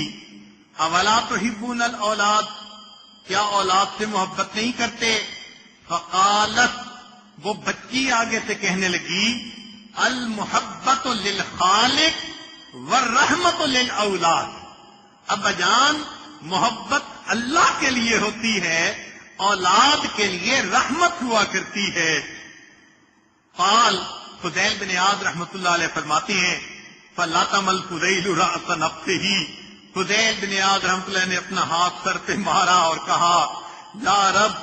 اولا تحبون الاولاد، کیا اولاد سے محبت نہیں کرتے؟ فقالت، وہ بچی آگے سے کہنے لگی، المحبت للخالق والرحمت للاولاد، ابا جان محبت اللہ کے لیے ہوتی ہے، اولاد کے لیے رحمت ہوا کرتی ہے۔ قال، فضیل بن عیاض رحمۃ اللہ علیہ فرماتے ہیں فلطم الفضیل رأس نفسہ، فضیل بن عیاض رحمۃ اللہ نے اپنا ہاتھ سر پہ مارا اور کہا، یا رب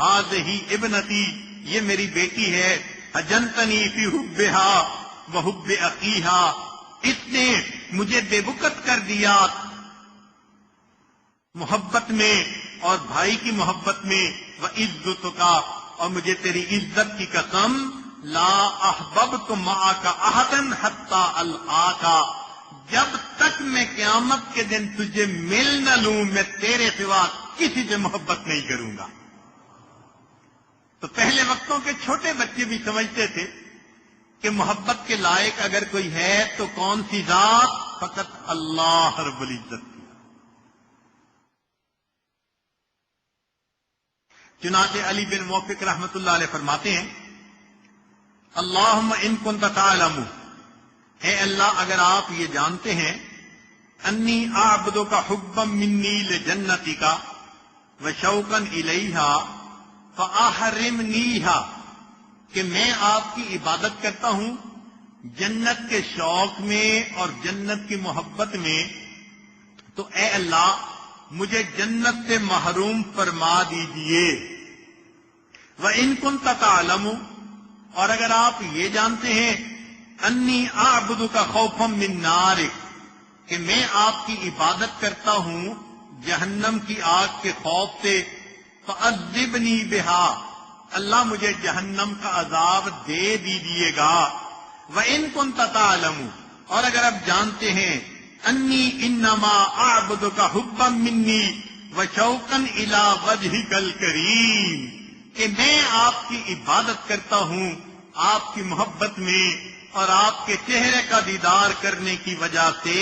ہذہ ابنتی، یہ میری بیٹی ہے، اجنتنی فی حبھا وحب اخیہا، اس نے مجھے بے وقت کر دیا محبت میں اور بھائی کی محبت میں، وعزتک، اور مجھے تیری عزت کی قسم، لا احببت معک احدا حتی القاک، جب تک میں قیامت کے دن تجھے مل نہ لوں میں تیرے سوا کسی سے محبت نہیں کروں گا۔ تو پہلے وقتوں کے چھوٹے بچے بھی سمجھتے تھے کہ محبت کے لائق اگر کوئی ہے تو کون سی ذات؟ فقط اللہ رب العزت۔ چنانچہ علی بن موفق رحمۃ اللہ علیہ فرماتے ہیں، اللہم ان کنت تعلم، اے اللہ اگر آپ یہ جانتے ہیں، انی اعبدک حبا منی لجنتک وشوقا الیہا فاحرمنیہا، کہ میں آپ کی عبادت کرتا ہوں جنت کے شوق میں اور جنت کی محبت میں، تو اے اللہ مجھے جنت سے محروم فرما دیجئے۔ وَإِن كُنتَ تَعْلَمُ، اور اگر آپ یہ جانتے ہیں انی اعبدک خوفا من نارک، کہ میں آپ کی عبادت کرتا ہوں جہنم کی آگ کے خوف سے، فعذبنی بہا، اللہ مجھے جہنم کا عذاب دے دیجیے گا، وَإِن كُنتَ تَعْلَمُ، اور اگر آپ جانتے ہیں، انی انما اعبدک حبا منی وشوقا الی وجہک الکریم، کہ میں آپ کی عبادت کرتا ہوں آپ کی محبت میں اور آپ کے چہرے کا دیدار کرنے کی وجہ سے،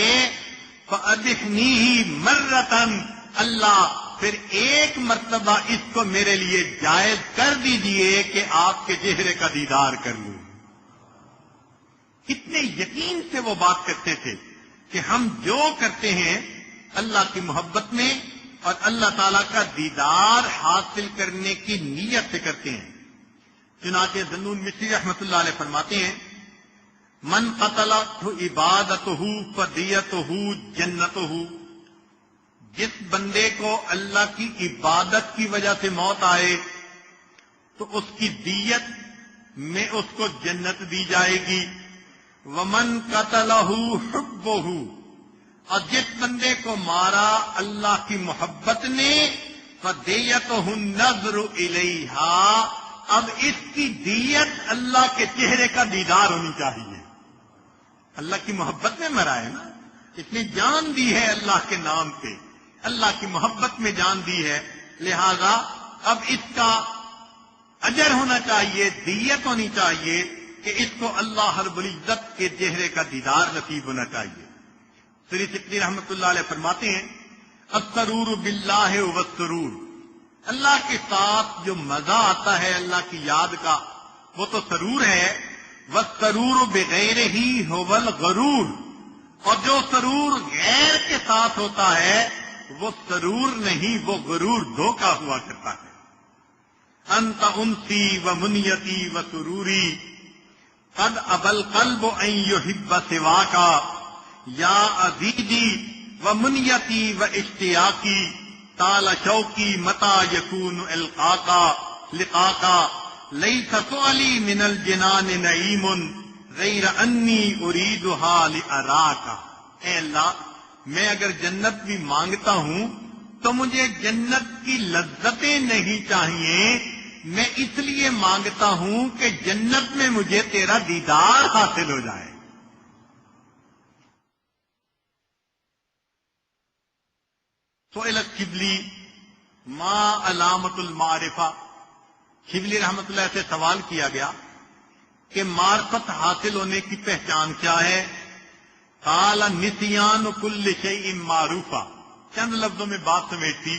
فَأَدِخْنِيهِ مَرَّةً، اللہ پھر ایک مرتبہ اس کو میرے لیے جائز کر دیجئے کہ آپ کے چہرے کا دیدار کر لوں۔ کتنے یقین سے وہ بات کرتے تھے کہ ہم جو کرتے ہیں اللہ کی محبت میں اور اللہ تعالیٰ کا دیدار حاصل کرنے کی نیت سے کرتے ہیں۔ چنانچہ ذنون مصری رحمۃ اللہ علیہ فرماتے ہیں، من قتلہ عبادتہ فدیتہ جنتہ، جس بندے کو اللہ کی عبادت کی وجہ سے موت آئے تو اس کی دیت میں اس کو جنت دی جائے گی، ومن قتلہ حبہ، اور جس بندے کو مارا اللہ کی محبت نے، فدیتہ النظر الیہا، اب اس کی دیت اللہ کے چہرے کا دیدار ہونی چاہیے۔ اللہ کی محبت میں مرا ہے نا، اس نے جان دی ہے اللہ کے نام پہ، اللہ کی محبت میں جان دی ہے، لہذا اب اس کا اجر ہونا چاہیے، دیت ہونی چاہیے کہ اس کو اللہ رب العزت کے چہرے کا دیدار نصیب ہونا چاہیے۔ سری سکری رحمۃ اللہ علیہ فرماتے ہیں، السرور باللہ والسرور، اللہ کے ساتھ جو مزہ آتا ہے اللہ کی یاد کا وہ تو سرور ہے، والسرور بغیرہ هو الغرور، اور جو سرور غیر کے ساتھ ہوتا ہے وہ سرور نہیں، وہ غرور دھوکا ہوا کرتا ہے۔ انت انسی و منیتی و سروری قد ابى القلب ان يحب سواك یا عزیزی و منیتی و اشتیاقی طال شوقی متی یکون القاکا لقاکا لیس سؤلی من الجنان نعیم غیر انی اریدها لأراکا، اے اللہ میں اگر جنت بھی مانگتا ہوں تو مجھے جنت کی لذتیں نہیں چاہیے، میں اس لیے مانگتا ہوں کہ جنت میں مجھے تیرا دیدار حاصل ہو جائے۔ سئل الشبلی ما علامت المعرفہ، شبلی رحمت اللہ سے سوال کیا گیا کہ معرفت حاصل ہونے کی پہچان کیا ہے؟ قال نسیان کل شیء معروفہ، چند لفظوں میں بات سمیٹی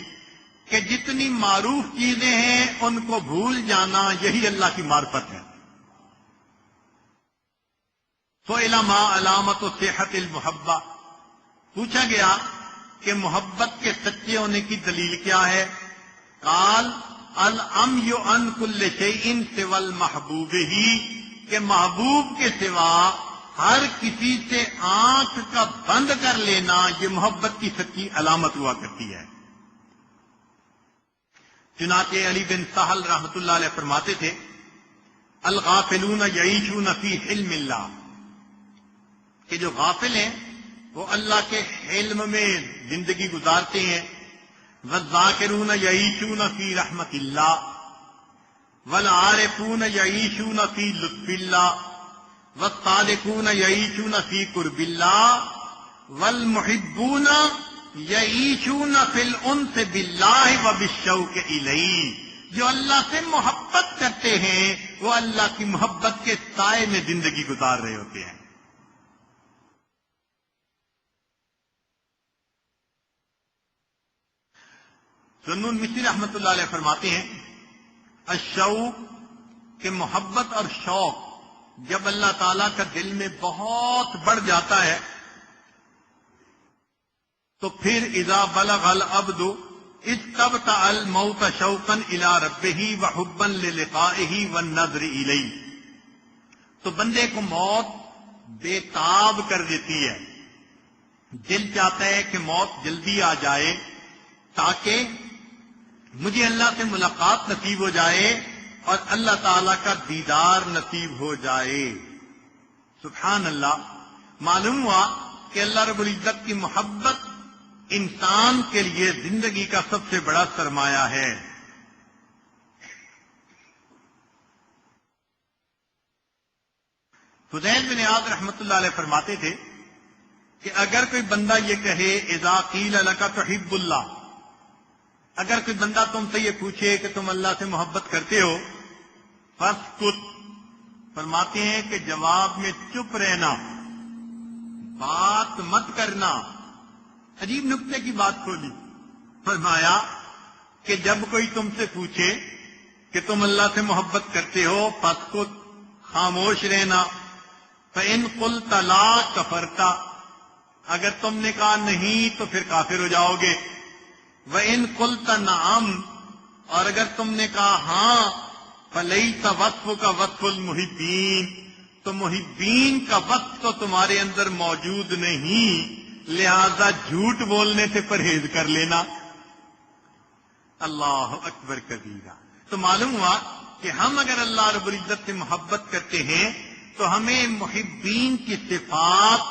کہ جتنی معروف چیزیں ہیں ان کو بھول جانا یہی اللہ کی معرفت ہے۔ سئل ما علامت صحت المحبہ، پوچھا گیا کہ محبت کے سچے ہونے کی دلیل کیا ہے؟ قال العمی عن کل شیء سوى المحبوب ہی، کہ محبوب کے سوا ہر کسی سے آنکھ کا بند کر لینا یہ محبت کی سچی علامت ہوا کرتی ہے۔ چنانچہ علی بن سہل رحمۃ اللہ علیہ فرماتے تھے، الغافلون یعیشون فی حلم اللہ، کہ جو غافل ہیں وہ اللہ کے حلم میں زندگی گزارتے ہیں، والذاکرون یعیشون فی رحمت اللہ، والعارفون یعیشون فی لطف اللہ، والصادقون یعیشون فی قرب اللہ، والمحبون یعیشون فی الانس باللہ وبالشوق الیہ، جو اللہ سے محبت کرتے ہیں وہ اللہ کی محبت کے سائے میں زندگی گزار رہے ہوتے ہیں۔ ذنون مصری رحمت اللہ علیہ فرماتے ہیں، الشوق، کہ محبت اور شوق جب اللہ تعالیٰ کا دل میں بہت بڑھ جاتا ہے تو پھر اذا بلغ العبد استبطأ الموت شوقا الى ربه وحبا للقائه والنظر الیہ، تو بندے کو موت بے تاب کر دیتی ہے، دل چاہتا ہے کہ موت جلدی آ جائے تاکہ مجھے اللہ سے ملاقات نصیب ہو جائے اور اللہ تعالیٰ کا دیدار نصیب ہو جائے۔ سبحان اللہ. معلوم ہوا کہ اللہ رب العزت کی محبت انسان کے لیے زندگی کا سب سے بڑا سرمایہ ہے. فضیل بن عیاض رحمۃ اللہ علیہ فرماتے تھے کہ اگر کوئی بندہ یہ کہے اذا قیل لک تحب اللہ، اگر کوئی بندہ تم سے یہ پوچھے کہ تم اللہ سے محبت کرتے ہو، فاسکت، فرماتے ہیں کہ جواب میں چپ رہنا، بات مت کرنا. عجیب نکتے کی بات کھولی. فرمایا کہ جب کوئی تم سے پوچھے کہ تم اللہ سے محبت کرتے ہو، فاسکت، خاموش رہنا. فإن قلت لا کفرت، اگر تم نے کہا نہیں تو پھر کافر ہو جاؤ گے. وإن قلت نعم، اور اگر تم نے کہا ہاں، فليس وصفك وصف المحبین، تو محبین کا وصف تو تمہارے اندر موجود نہیں، لہذا جھوٹ بولنے سے پرہیز کر لینا. اللہ اکبر کبیرہ. تو معلوم ہوا کہ ہم اگر اللہ رب العزت سے محبت کرتے ہیں تو ہمیں محبین کی صفات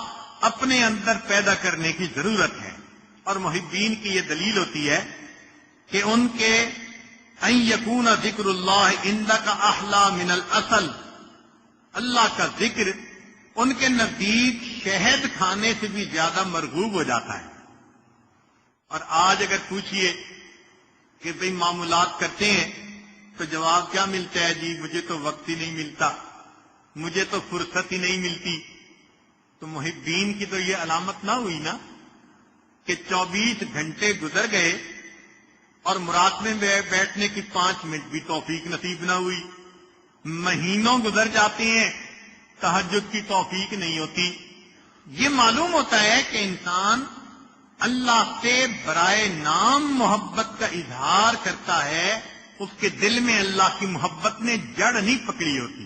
اپنے اندر پیدا کرنے کی ضرورت ہے. اور محبین کی یہ دلیل ہوتی ہے کہ ان کے ان یکون ذکر اللہ عندک احلی من الاصل، اللہ کا ذکر ان کے نزدیک شہد کھانے سے بھی زیادہ مرغوب ہو جاتا ہے. اور آج اگر پوچھئے کہ بھئی معاملات کرتے ہیں تو جواب کیا ملتا ہے؟ جی مجھے تو وقت ہی نہیں ملتا، مجھے تو فرصت ہی نہیں ملتی. تو محبین کی تو یہ علامت نہ ہوئی نا کہ 24 گھنٹے گزر گئے اور مراقبے میں بیٹھنے کی 5 منٹ بھی توفیق نصیب نہ ہوئی. مہینوں گزر جاتے ہیں، تہجد کی توفیق نہیں ہوتی. یہ معلوم ہوتا ہے کہ انسان اللہ سے برائے نام محبت کا اظہار کرتا ہے، اس کے دل میں اللہ کی محبت نے جڑ نہیں پکڑی ہوتی.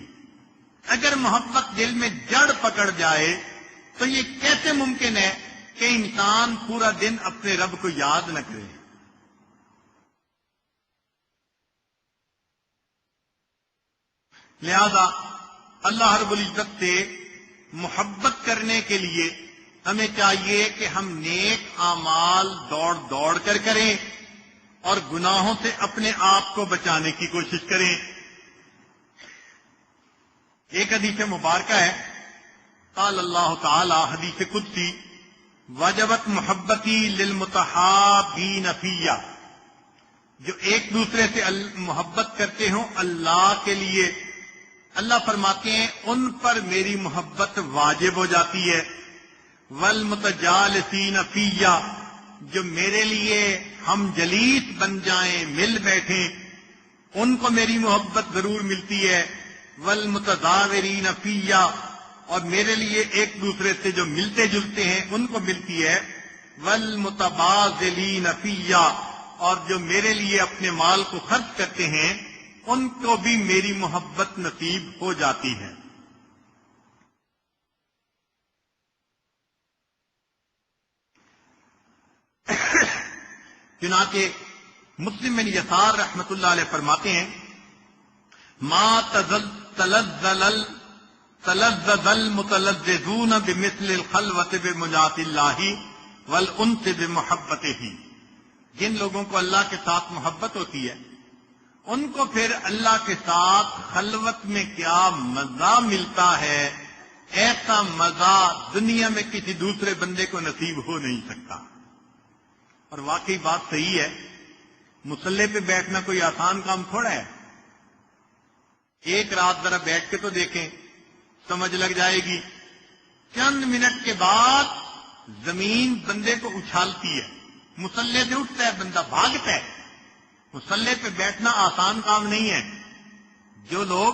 اگر محبت دل میں جڑ پکڑ جائے تو یہ کیسے ممکن ہے کہ انسان پورا دن اپنے رب کو یاد نہ کرے؟ لہذا اللہ رب العزت سے محبت کرنے کے لیے ہمیں چاہیے کہ ہم نیک اعمال دوڑ دوڑ کر کریں اور گناہوں سے اپنے آپ کو بچانے کی کوشش کریں. ایک حدیث مبارکہ ہے، قال اللہ تعالی، حدیث قدسی، وجبت محبتی للمتحابین فیہ، جو ایک دوسرے سے محبت کرتے ہوں اللہ کے لیے، اللہ فرماتے ہیں ان پر میری محبت واجب ہو جاتی ہے. والمتجالسین فیہ، جو میرے لیے ہم جلیس بن جائیں، مل بیٹھیں، ان کو میری محبت ضرور ملتی ہے. والمتزاورین فیہ، اور میرے لیے ایک دوسرے سے جو ملتے جلتے ہیں ان کو ملتی ہے. والمتبادلین فیہ، اور جو میرے لیے اپنے مال کو خرچ کرتے ہیں ان کو بھی میری محبت نصیب ہو جاتی ہے. چنانچہ مسلم بن یسار رحمۃ اللہ علیہ فرماتے ہیں، ما تلذذ المتلذذون بمثل الخلوۃ بمناجاۃ اللہ والانس بمحبتہ، جن لوگوں کو اللہ کے ساتھ محبت ہوتی ہے ان کو پھر اللہ کے ساتھ خلوت میں کیا مزہ ملتا ہے، ایسا مزہ دنیا میں کسی دوسرے بندے کو نصیب ہو نہیں سکتا. اور واقعی بات صحیح ہے، مصلی پہ بیٹھنا کوئی آسان کام تھوڑا ہے. ایک رات ذرا بیٹھ کے تو دیکھیں، سمجھ لگ جائے گی. چند منٹ کے بعد زمین بندے کو اچھالتی ہے، مصلی سے اٹھتا ہے بندہ، بھاگتا ہے. مصلی پہ بیٹھنا آسان کام نہیں ہے. جو لوگ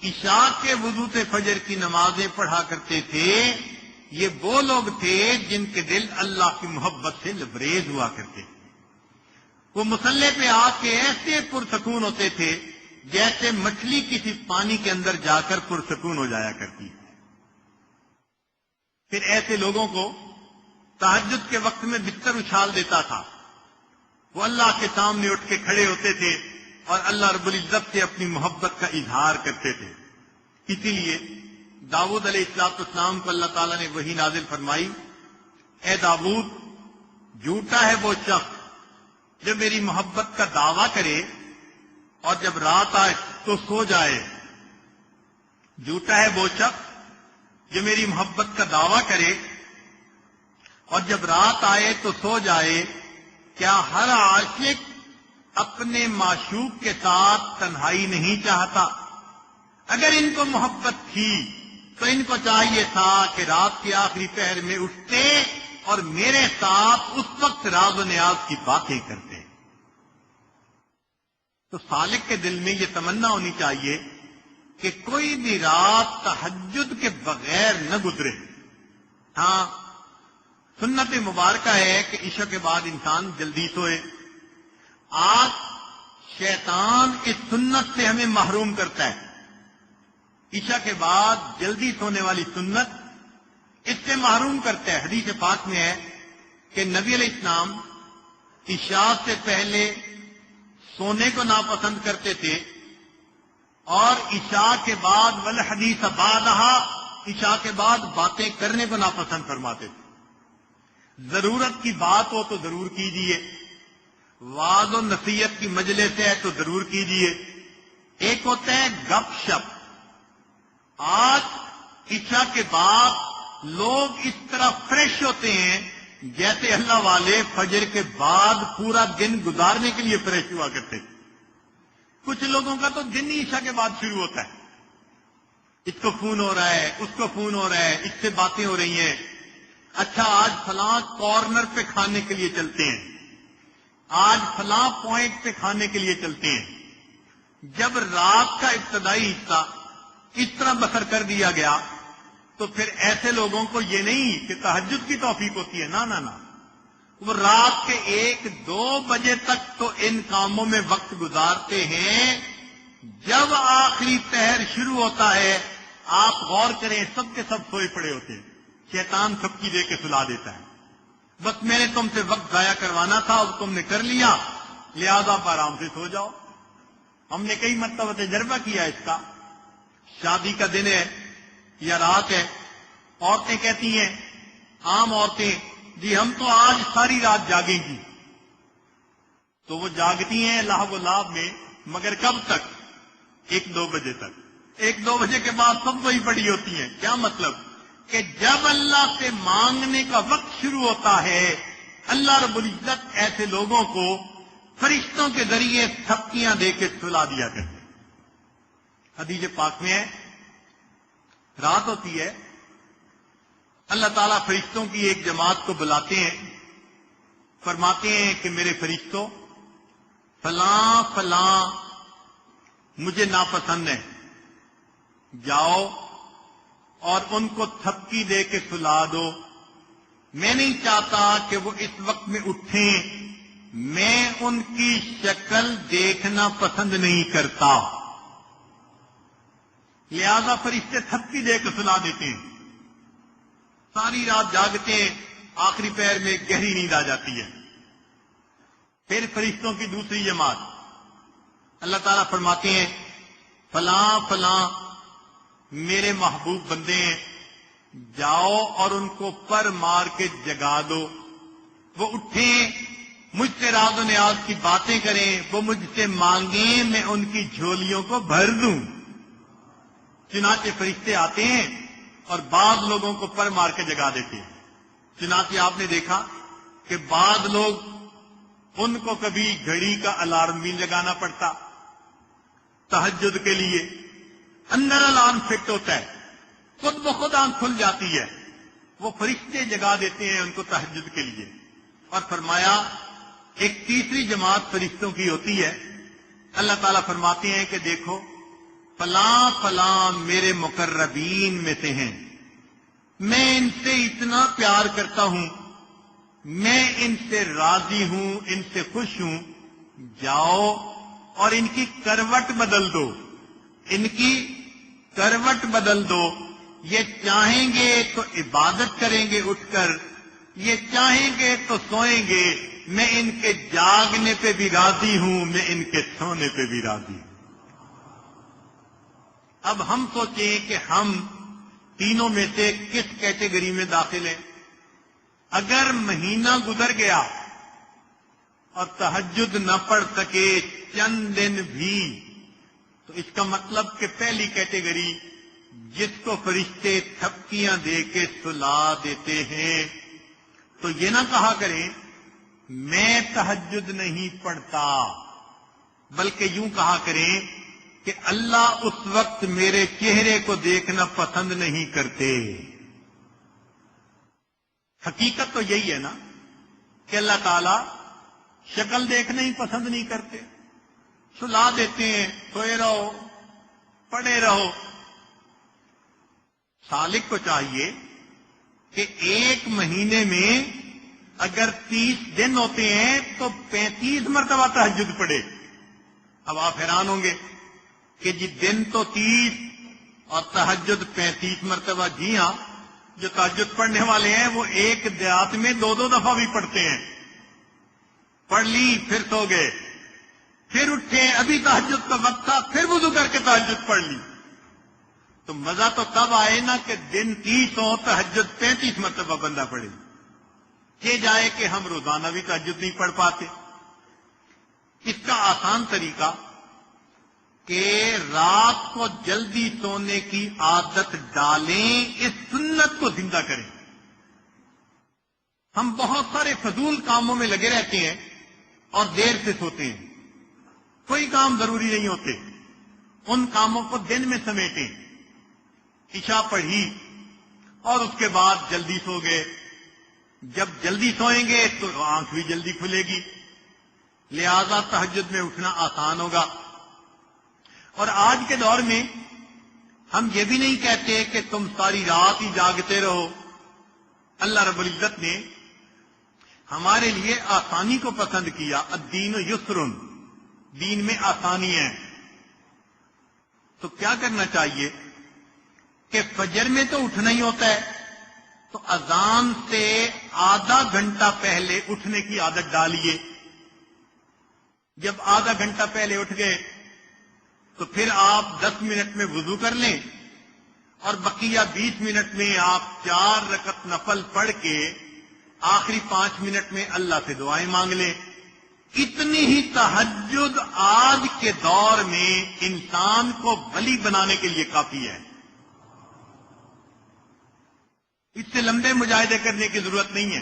عشاء کے وضو سے فجر کی نمازیں پڑھا کرتے تھے، یہ وہ لوگ تھے جن کے دل اللہ کی محبت سے لبریز ہوا کرتے تھے. وہ مصلی پہ آ کے ایسے پرسکون ہوتے تھے جیسے مچھلی کسی پانی کے اندر جا کر پرسکون ہو جایا کرتی ہے. پھر ایسے لوگوں کو تہجد کے وقت میں بستر اچھال دیتا تھا، وہ اللہ کے سامنے اٹھ کے کھڑے ہوتے تھے اور اللہ رب العزت سے اپنی محبت کا اظہار کرتے تھے. اسی لیے داؤد علیہ السلام کو اللہ تعالیٰ نے وحی نازل فرمائی، اے داؤد، جھوٹا ہے وہ شخص جو میری محبت کا دعویٰ کرے اور جب رات آئے تو سو جائے۔ جھوٹا ہے وہ شخص جو میری محبت کا دعویٰ کرے اور جب رات آئے تو سو جائے۔ کیا ہر عاشق اپنے معشوق کے ساتھ تنہائی نہیں چاہتا؟ اگر ان کو محبت تھی تو ان کو چاہیے تھا کہ رات کے آخری پہر میں اٹھتے اور میرے ساتھ اس وقت راز و نیاز کی باتیں کرتے۔ تو سالک کے دل میں یہ تمنا ہونی چاہیے کہ کوئی بھی رات تہجد کے بغیر نہ گزرے۔ ہاں، سنت مبارکہ ہے کہ عشاء کے بعد انسان جلدی سوئے۔ آج شیطان اس سنت سے ہمیں محروم کرتا ہے۔ عشاء کے بعد جلدی سونے والی سنت اس سے محروم کرتا ہے۔ حدیث پاک میں ہے کہ نبی علیہ السلام عشاء سے پہلے سونے کو ناپسند کرتے تھے اور عشاء کے بعد والحدیث بعدہا، عشاء کے بعد باتیں کرنے کو ناپسند فرماتے تھے۔ ضرورت کی بات ہو تو ضرور کیجیے، وعظ و نصیحت کی مجلس ہے تو ضرور کیجیے۔ ایک ہوتا ہے گپ شپ۔ آج عشاء کے بعد لوگ اس طرح فریش ہوتے ہیں جیسے اللہ والے فجر کے بعد پورا دن گزارنے کے لیے فریش ہوا کرتے تھے۔ کچھ لوگوں کا تو دن ہی عشاء کے بعد شروع ہوتا ہے، اس کو فون ہو رہا ہے، اس کو فون ہو رہا ہے، اس سے باتیں ہو رہی ہیں۔ اچھا، آج فلاں کارنر پہ کھانے کے لیے چلتے ہیں، آج فلاں پوائنٹ پہ کھانے کے لیے چلتے ہیں۔ جب رات کا ابتدائی حصہ اس طرح بسر کر دیا گیا تو پھر ایسے لوگوں کو یہ نہیں کہ تہجد کی توفیق ہوتی ہے، نہ، وہ رات کے 1-2 بجے تک تو ان کاموں میں وقت گزارتے ہیں۔ جب آخری پہر شروع ہوتا ہے آپ غور کریں، سب کے سب سوئے پڑے ہوتے ہیں، شیطان تھپکی دے کے سلا دیتا ہے۔ بس میں نے تم سے وقت ضائع کروانا تھا اور تم نے کر لیا، لہذا آپ آرام سے سو جاؤ۔ ہم نے کئی مرتبہ تجربہ کیا اس کا۔ شادی کا دن ہے یا رات ہے، عورتیں کہتی ہیں، عام عورتیں، جی ہم تو آج ساری رات جاگیں گی۔ تو وہ جاگتی ہیں لہو و لعب میں، مگر کب تک؟ 1-2 بجے تک۔ 1-2 بجے کے بعد سب وہی پڑی ہوتی ہیں۔ کیا مطلب؟ کہ جب اللہ سے مانگنے کا وقت شروع ہوتا ہے، اللہ رب العزت ایسے لوگوں کو فرشتوں کے ذریعے تھپکیاں دے کے سلا دیا کرتے۔ حدیث پاک میں ہے، رات ہوتی ہے، اللہ تعالیٰ فرشتوں کی ایک جماعت کو بلاتے ہیں، فرماتے ہیں کہ میرے فرشتوں، فلاں فلاں مجھے ناپسند ہے، جاؤ اور ان کو تھپکی دے کے سلا دو۔ میں نہیں چاہتا کہ وہ اس وقت میں اٹھیں، میں ان کی شکل دیکھنا پسند نہیں کرتا، لہذا فرشتے تھپکی دے کے سلا دیتے ہیں۔ ساری رات جاگتے ہیں، آخری پہر میں گہری نیند آ جاتی ہے۔ پھر فرشتوں کی دوسری جماعت، اللہ تعالیٰ فرماتے ہیں، فلاں فلاں میرے محبوب بندے ہیں، جاؤ اور ان کو پر مار کے جگا دو، وہ اٹھیں، مجھ سے راز و نیاز کی باتیں کریں، وہ مجھ سے مانگیں، میں ان کی جھولیوں کو بھر دوں۔ چنانچہ فرشتے آتے ہیں اور بعض لوگوں کو پر مار کے جگا دیتے ہیں۔ چنانچہ آپ نے دیکھا کہ بعض لوگ، ان کو کبھی گھڑی کا الارم بھی لگانا پڑتا تہجد کے لیے، اندر الارم فٹ ہوتا ہے، خود بخود آنکھ کھل جاتی ہے، وہ فرشتے جگا دیتے ہیں ان کو تہجد کے لیے۔ اور فرمایا ایک تیسری جماعت فرشتوں کی ہوتی ہے، اللہ تعالیٰ فرماتے ہیں کہ دیکھو فلاں فلاں میرے مقربین میں سے ہیں، میں ان سے اتنا پیار کرتا ہوں، میں ان سے راضی ہوں، ان سے خوش ہوں، جاؤ اور ان کی کروٹ بدل دو، ان کی کروٹ بدل دو۔ یہ چاہیں گے تو عبادت کریں گے اٹھ کر، یہ چاہیں گے تو سوئیں گے، میں ان کے جاگنے پہ بھی راضی ہوں، میں ان کے سونے پہ بھی راضی ہوں۔ اب ہم سوچیں کہ ہم تینوں میں سے کس کیٹیگری میں داخل ہیں؟ اگر مہینہ گزر گیا اور تہجد نہ پڑھ سکے چند دن بھی، تو اس کا مطلب کہ پہلی کیٹیگری جس کو فرشتے تھپکیاں دے کے سلا دیتے ہیں، تو یہ نہ کہا کریں میں تہجد نہیں پڑھتا، بلکہ یوں کہا کریں کہ اللہ اس وقت میرے چہرے کو دیکھنا پسند نہیں کرتے۔ حقیقت تو یہی ہے نا کہ اللہ تعالیٰ شکل دیکھنا ہی پسند نہیں کرتے، سلا دیتے ہیں، سوئے رہو، پڑے رہو۔ سالک کو چاہیے کہ ایک مہینے میں اگر 30 دن ہوتے ہیں تو 35 مرتبہ تہجد پڑھے۔ اب آپ حیران ہوں گے کہ جی دن تو 30 اور تہجد 35 مرتبہ۔ جی ہاں، جو تہجد پڑھنے والے ہیں وہ ایک رات میں 2 دفعہ بھی پڑھتے ہیں۔ پڑھ لی پھر سو گئے، پھر اٹھے، ابھی تہجد کا وقت تھا، پھر وضو کر کے تہجد پڑھ لی۔ تو مزہ تو تب آئے نا کہ دن 30 ہو، تہجد 35 مرتبہ بندہ پڑھے۔ یہ جائے کہ ہم روزانہ بھی تہجد نہیں پڑھ پاتے۔ اس کا آسان طریقہ کہ رات کو جلدی سونے کی عادت ڈالیں، اس سنت کو زندہ کریں۔ ہم بہت سارے فضول کاموں میں لگے رہتے ہیں اور دیر سے سوتے ہیں۔ کوئی کام ضروری نہیں ہوتے، ان کاموں کو دن میں سمیٹیں۔ عشاء پڑھی اور اس کے بعد جلدی سو گئے۔ جب جلدی سوئیں گے تو آنکھ بھی جلدی کھلے گی، لہذا تہجد میں اٹھنا آسان ہوگا۔ اور آج کے دور میں ہم یہ بھی نہیں کہتے کہ تم ساری رات ہی جاگتے رہو۔ اللہ رب العزت نے ہمارے لیے آسانی کو پسند کیا۔ الدین یسر، دین میں آسانی ہے۔ تو کیا کرنا چاہیے کہ فجر میں تو اٹھنا ہی ہوتا ہے، تو اذان سے آدھا گھنٹہ پہلے اٹھنے کی عادت ڈالیے۔ جب آدھا گھنٹہ پہلے اٹھ گئے تو پھر آپ 10 منٹ میں وضو کر لیں اور بقیہ 20 منٹ میں آپ 4 رکعت نفل پڑھ کے آخری 5 منٹ میں اللہ سے دعائیں مانگ لیں۔ اتنی ہی تہجد آج کے دور میں انسان کو ولی بنانے کے لیے کافی ہے۔ اس سے لمبے مجاہدے کرنے کی ضرورت نہیں ہے،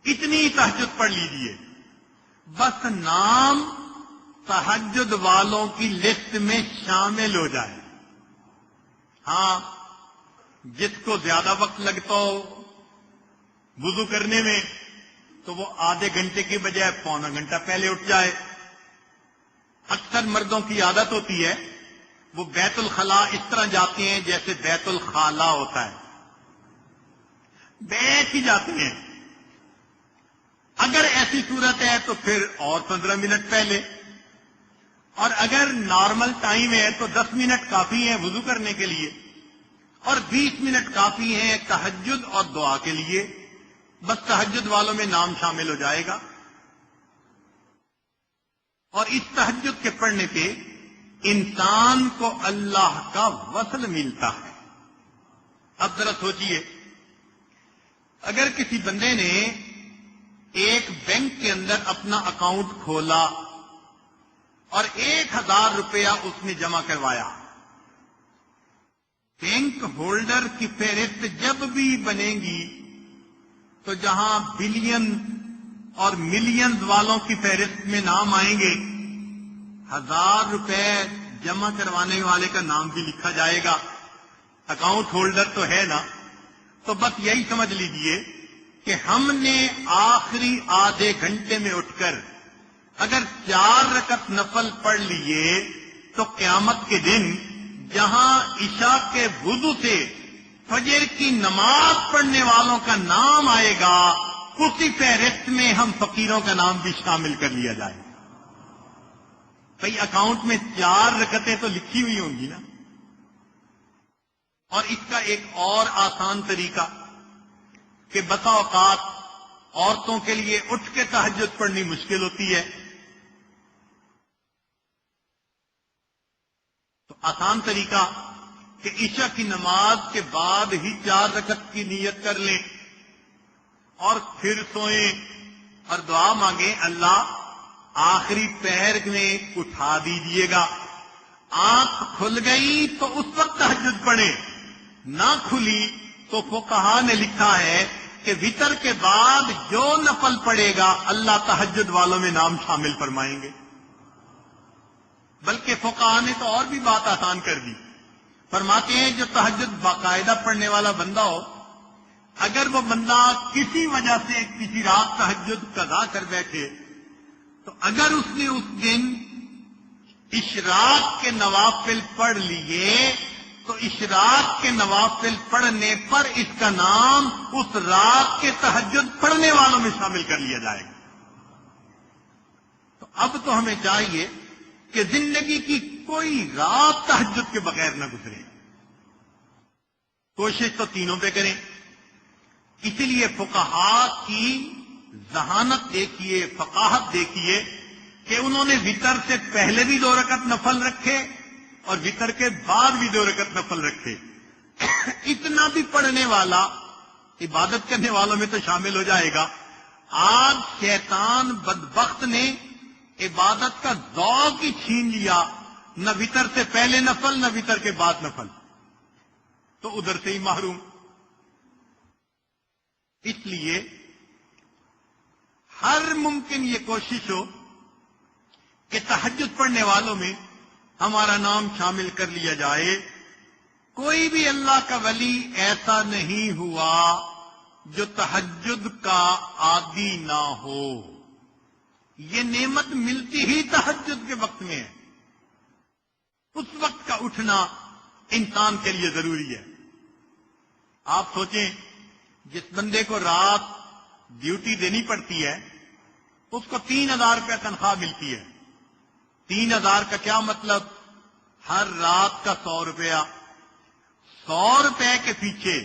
اتنی ہی تہجد پڑھ لیجیے، بس نام تہجد والوں کی لسٹ میں شامل ہو جائے۔ ہاں، جس کو زیادہ وقت لگتا ہو وضو کرنے میں تو وہ آدھے گھنٹے کی بجائے پونا گھنٹہ پہلے اٹھ جائے۔ اکثر مردوں کی عادت ہوتی ہے وہ بیت الخلاء اس طرح جاتے ہیں جیسے بیت الخالہ ہوتا ہے، بیٹھ ہی جاتے ہیں۔ اگر ایسی صورت ہے تو پھر اور 15 منٹ پہلے، اور اگر نارمل ٹائم ہے تو 10 منٹ کافی ہیں وضو کرنے کے لیے، اور 20 منٹ کافی ہیں تہجد اور دعا کے لیے۔ بس تہجد والوں میں نام شامل ہو جائے گا، اور اس تہجد کے پڑھنے پہ انسان کو اللہ کا وصل ملتا ہے۔ اب ذرا سوچئے، اگر کسی بندے نے ایک بینک کے اندر اپنا اکاؤنٹ کھولا اور 1000 روپیہ اس نے جمع کروایا، بینک ہولڈر کی فہرست جب بھی بنے گی تو جہاں بلین اور ملینز والوں کی فہرست میں نام آئیں گے، 1000 روپے جمع کروانے والے کا نام بھی لکھا جائے گا۔ اکاؤنٹ ہولڈر تو ہے نا، تو بس یہی سمجھ لیجئے کہ ہم نے آخری آدھے گھنٹے میں اٹھ کر اگر 4 رکعت نفل پڑھ لیے تو قیامت کے دن جہاں عشاء کے وضو سے فجر کی نماز پڑھنے والوں کا نام آئے گا، اسی فہرست میں ہم فقیروں کا نام بھی شامل کر لیا جائے گا۔ بھئی اکاؤنٹ میں 4 رکعتیں تو لکھی ہوئی ہوں گی نا۔ اور اس کا ایک اور آسان طریقہ کہ بسا اوقات عورتوں کے لیے اٹھ کے تہجد پڑھنی مشکل ہوتی ہے، تو آسان طریقہ کہ عشاء کی نماز کے بعد ہی 4 رکعت کی نیت کر لیں اور پھر سوئیں اور دعا مانگیں اللہ آخری پیر میں اٹھا دیجیے گا، آنکھ کھل گئی تو اس وقت تہجد پڑھیں، نہ کھلی تو فقہا نے لکھا ہے کہ وتر کے بعد جو نفل پڑے گا اللہ تہجد والوں میں نام شامل فرمائیں گے۔ بلکہ فقہا نے تو اور بھی بات آسان کر دی، فرماتے ہیں جو تہجد باقاعدہ پڑھنے والا بندہ ہو، اگر وہ بندہ کسی وجہ سے کسی رات تہجد قضا کر بیٹھے تو اگر اس نے اس دن اشراق کے نوافل پڑھ لیے تو اشراق کے نوافل پڑھنے پر اس کا نام اس رات کے تہجد پڑھنے والوں میں شامل کر لیا جائے گا۔ تو اب تو ہمیں چاہیے کہ زندگی کی کوئی رات تہجد کے بغیر نہ گزرے، کوشش تو تینوں پہ کریں۔ اسی لیے فقہا کی ذہانت دیکھیے، فقاہت دیکھیے کہ انہوں نے وتر سے پہلے بھی 2 رکعت نفل رکھے اور وتر کے بعد بھی 2 رکعت نفل رکھے۔ اتنا بھی پڑھنے والا عبادت کرنے والوں میں تو شامل ہو جائے گا۔ آج شیطان بدبخت نے عبادت کا ذوق ہی چھین لیا، نہ وتر سے پہلے نفل نہ وتر کے بعد نفل، تو ادھر سے ہی محروم۔ اس لیے ہر ممکن یہ کوشش ہو کہ تہجد پڑھنے والوں میں ہمارا نام شامل کر لیا جائے۔ کوئی بھی اللہ کا ولی ایسا نہیں ہوا جو تہجد کا عادی نہ ہو۔ یہ نعمت ملتی ہی تہجد کے وقت میں ہے، اس وقت کا اٹھنا انسان کے لیے ضروری ہے۔ آپ سوچیں جس بندے کو رات ڈیوٹی دینی پڑتی ہے اس کو 3000 روپے تنخواہ ملتی ہے۔ 3000 کا کیا مطلب؟ ہر رات کا 100 روپیہ۔ 100 روپے کے پیچھے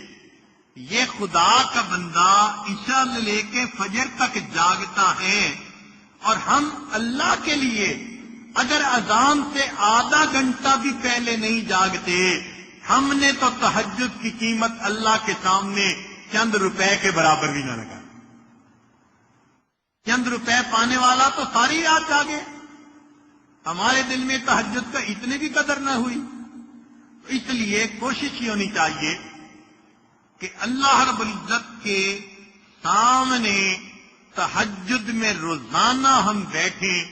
یہ خدا کا بندہ عشاء سے لے کے فجر تک جاگتا ہے، اور ہم اللہ کے لیے اگر اذان سے آدھا گھنٹہ بھی پہلے نہیں جاگتے، ہم نے تو تہجد کی قیمت اللہ کے سامنے چند روپے کے برابر بھی نہ لگا۔ چند روپے پانے والا تو ساری رات جاگے، ہمارے دل میں تہجد کا اتنے بھی قدر نہ ہوئی۔ تو اس لیے کوشش یہ ہونی چاہیے کہ اللہ رب العزت کے سامنے تہجد میں روزانہ ہم بیٹھیں،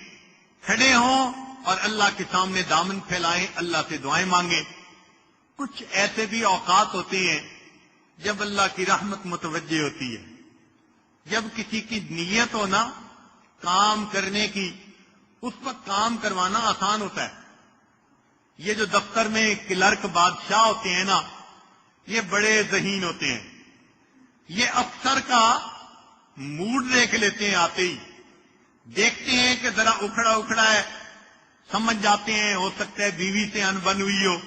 کھڑے ہوں اور اللہ کے سامنے دامن پھیلائیں، اللہ سے دعائیں مانگیں۔ کچھ ایسے بھی اوقات ہوتے ہیں جب اللہ کی رحمت متوجہ ہوتی ہے، جب کسی کی نیت ہو نا کام کرنے کی، اس وقت کام کروانا آسان ہوتا ہے۔ یہ جو دفتر میں کلرک بادشاہ ہوتے ہیں نا، یہ بڑے ذہین ہوتے ہیں، یہ افسر کا موڈ دیکھ لیتے ہیں، آتے ہی دیکھتے ہیں کہ ذرا اکھڑا اکھڑا ہے، سمجھ جاتے ہیں ہو سکتا ہے بیوی سے انبن ہوئی ہو،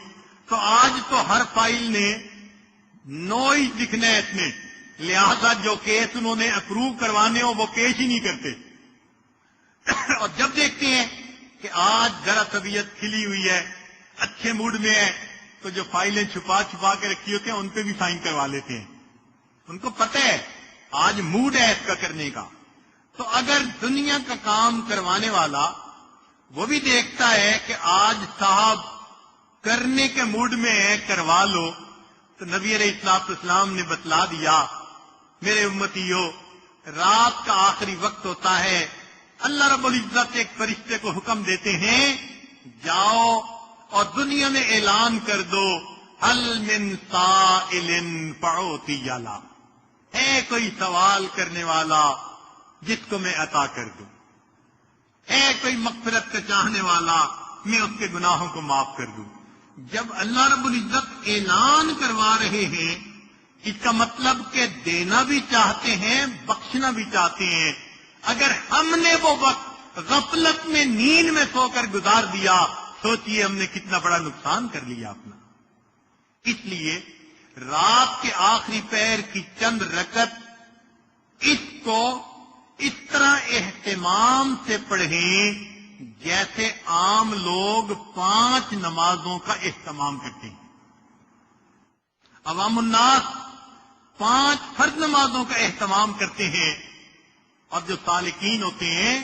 تو آج تو ہر فائل نے نو ہی لکھنا ہے اس میں، لہذا جو کیس انہوں نے اپروو کروانے ہو وہ کیس ہی نہیں کرتے۔ اور جب دیکھتے ہیں کہ آج ذرا طبیعت کھلی ہوئی ہے، اچھے موڈ میں ہے، تو جو فائلیں چھپا چھپا کے رکھی ہوتی ہیں ان پہ بھی سائن کروا لیتے ہیں، ان کو پتہ ہے آج موڈ ہے اس کا کرنے کا۔ تو اگر دنیا کا کام کروانے والا وہ بھی دیکھتا ہے کہ آج صاحب کرنے کے موڈ میں ہے، کروا لو، تو نبی علیہ الصلوۃ والسلام نے بتلا دیا، میرے امتیو، رات کا آخری وقت ہوتا ہے، اللہ رب العزت ایک فرشتے کو حکم دیتے ہیں، جاؤ اور دنیا میں اعلان کر دو، هل من سائل فاعطی له، ہے کوئی سوال کرنے والا جس کو میں عطا کر دوں، ہے کوئی مغفرت کا چاہنے والا میں اس کے گناہوں کو معاف کر دوں۔ جب اللہ رب العزت اعلان کروا رہے ہیں، اس کا مطلب کہ دینا بھی چاہتے ہیں، بخشنا بھی چاہتے ہیں۔ اگر ہم نے وہ وقت غفلت میں نیند میں سو کر گزار دیا، سوچئے ہم نے کتنا بڑا نقصان کر لیا اپنا۔ اس لیے رات کے آخری پہر کی چند رکعت اس کو اس طرح اہتمام سے پڑھیں جیسے عام لوگ 5 نمازوں کا اہتمام کرتے ہیں۔ عوام الناس 5 فرض نمازوں کا اہتمام کرتے ہیں اور جو سالکین ہوتے ہیں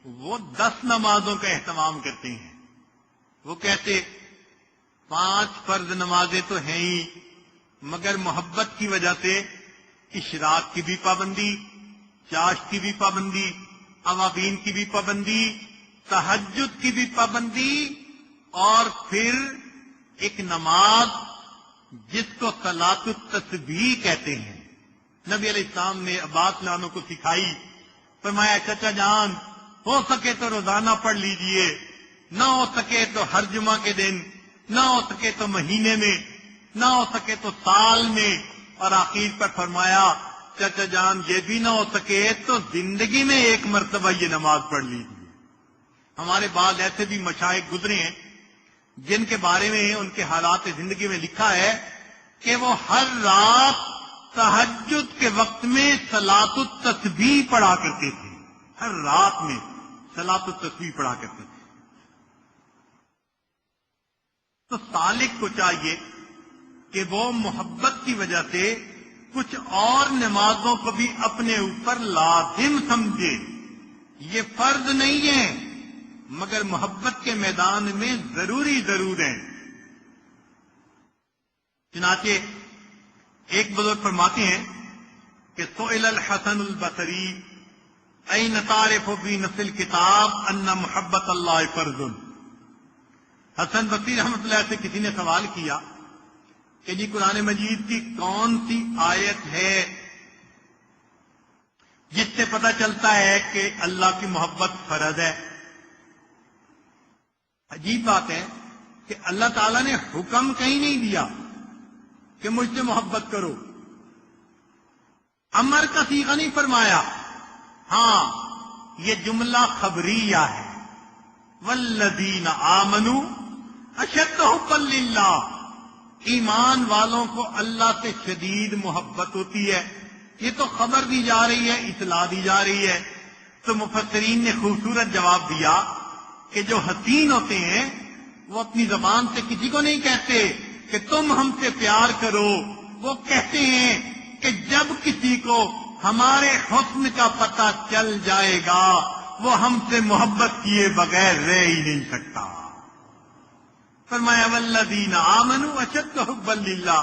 وہ 10 نمازوں کا اہتمام کرتے ہیں. وہ کہتے 5 فرض نمازیں تو ہیں ہی، مگر محبت کی وجہ سے اشراق کی بھی پابندی، چاشت کی بھی پابندی، اوابین کی بھی پابندی، تہجد کی بھی پابندی، اور پھر ایک نماز جس کو صلاۃ التسبیح کہتے ہیں. نبی علیہ السلام نے عباس لانوں کو سکھائی. فرمایا چچا جان ہو سکے تو روزانہ پڑھ لیجئے، نہ ہو سکے تو ہر جمعہ کے دن، نہ ہو سکے تو مہینے میں، نہ ہو سکے تو سال میں، اور آخر پر فرمایا چچا جان یہ بھی نہ ہو سکے تو زندگی میں 1 مرتبہ یہ نماز پڑھ لیجیے. ہمارے بعض ایسے بھی مشائخ گزرے ہیں جن کے بارے میں ان کے حالات زندگی میں لکھا ہے کہ وہ ہر رات تہجد کے وقت میں صلاۃ التسبیح پڑھا کرتے تھے. ہر رات میں صلاۃ التسبیح پڑھا کرتے تھے. تو سالک کو چاہیے کہ وہ محبت کی وجہ سے کچھ اور نمازوں کو بھی اپنے اوپر لازم سمجھے. یہ فرض نہیں ہے مگر محبت کے میدان میں ضروری ضرور ہیں. چنانچہ ایک بزرگ فرماتے ہیں کہ سئل الحسن البصری این تعرف فی نفس الکتاب ان محبت اللہ فرض. حسن بصری رحمۃ اللہ سے کسی نے سوال کیا کہ جی قرآن مجید کی کون سی آیت ہے جس سے پتہ چلتا ہے کہ اللہ کی محبت فرض ہے؟ عجیب بات ہے کہ اللہ تعالیٰ نے حکم کہیں نہیں دیا کہ مجھ سے محبت کرو، امر کا صیغہ نہیں فرمایا. ہاں یہ جملہ خبریہ ہے، والذین آمنوا اشد حبا للہ. ایمان والوں کو اللہ سے شدید محبت ہوتی ہے. یہ تو خبر دی جا رہی ہے، اطلاع دی جا رہی ہے. تو مفسرین نے خوبصورت جواب دیا کہ جو حسین ہوتے ہیں وہ اپنی زبان سے کسی کو نہیں کہتے کہ تم ہم سے پیار کرو. وہ کہتے ہیں کہ جب کسی کو ہمارے حسن کا پتہ چل جائے گا وہ ہم سے محبت کیے بغیر رہ ہی نہیں سکتا. فرمایا والذین آمنوا اشد حبا للہ.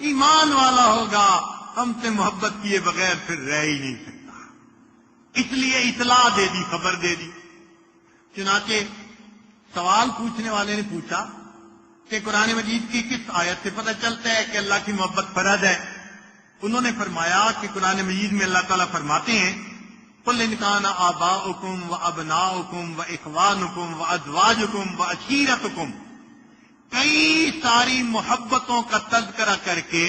ایمان والا ہوگا ہم سے محبت کیے بغیر پھر رہ ہی نہیں سکتا. اس لیے اطلاع دے دی، خبر دے دی. چنانچہ سوال پوچھنے والے نے پوچھا کہ قرآن مجید کی کس آیت سے پتہ چلتا ہے کہ اللہ کی محبت فرض ہے؟ انہوں نے فرمایا کہ قرآن مجید میں اللہ تعالیٰ فرماتے ہیں قل ان کان آباؤکم وابناؤکم واخوانکم وازواجکم وعشیرتکم. کئی ساری محبتوں کا تذکرہ کر کے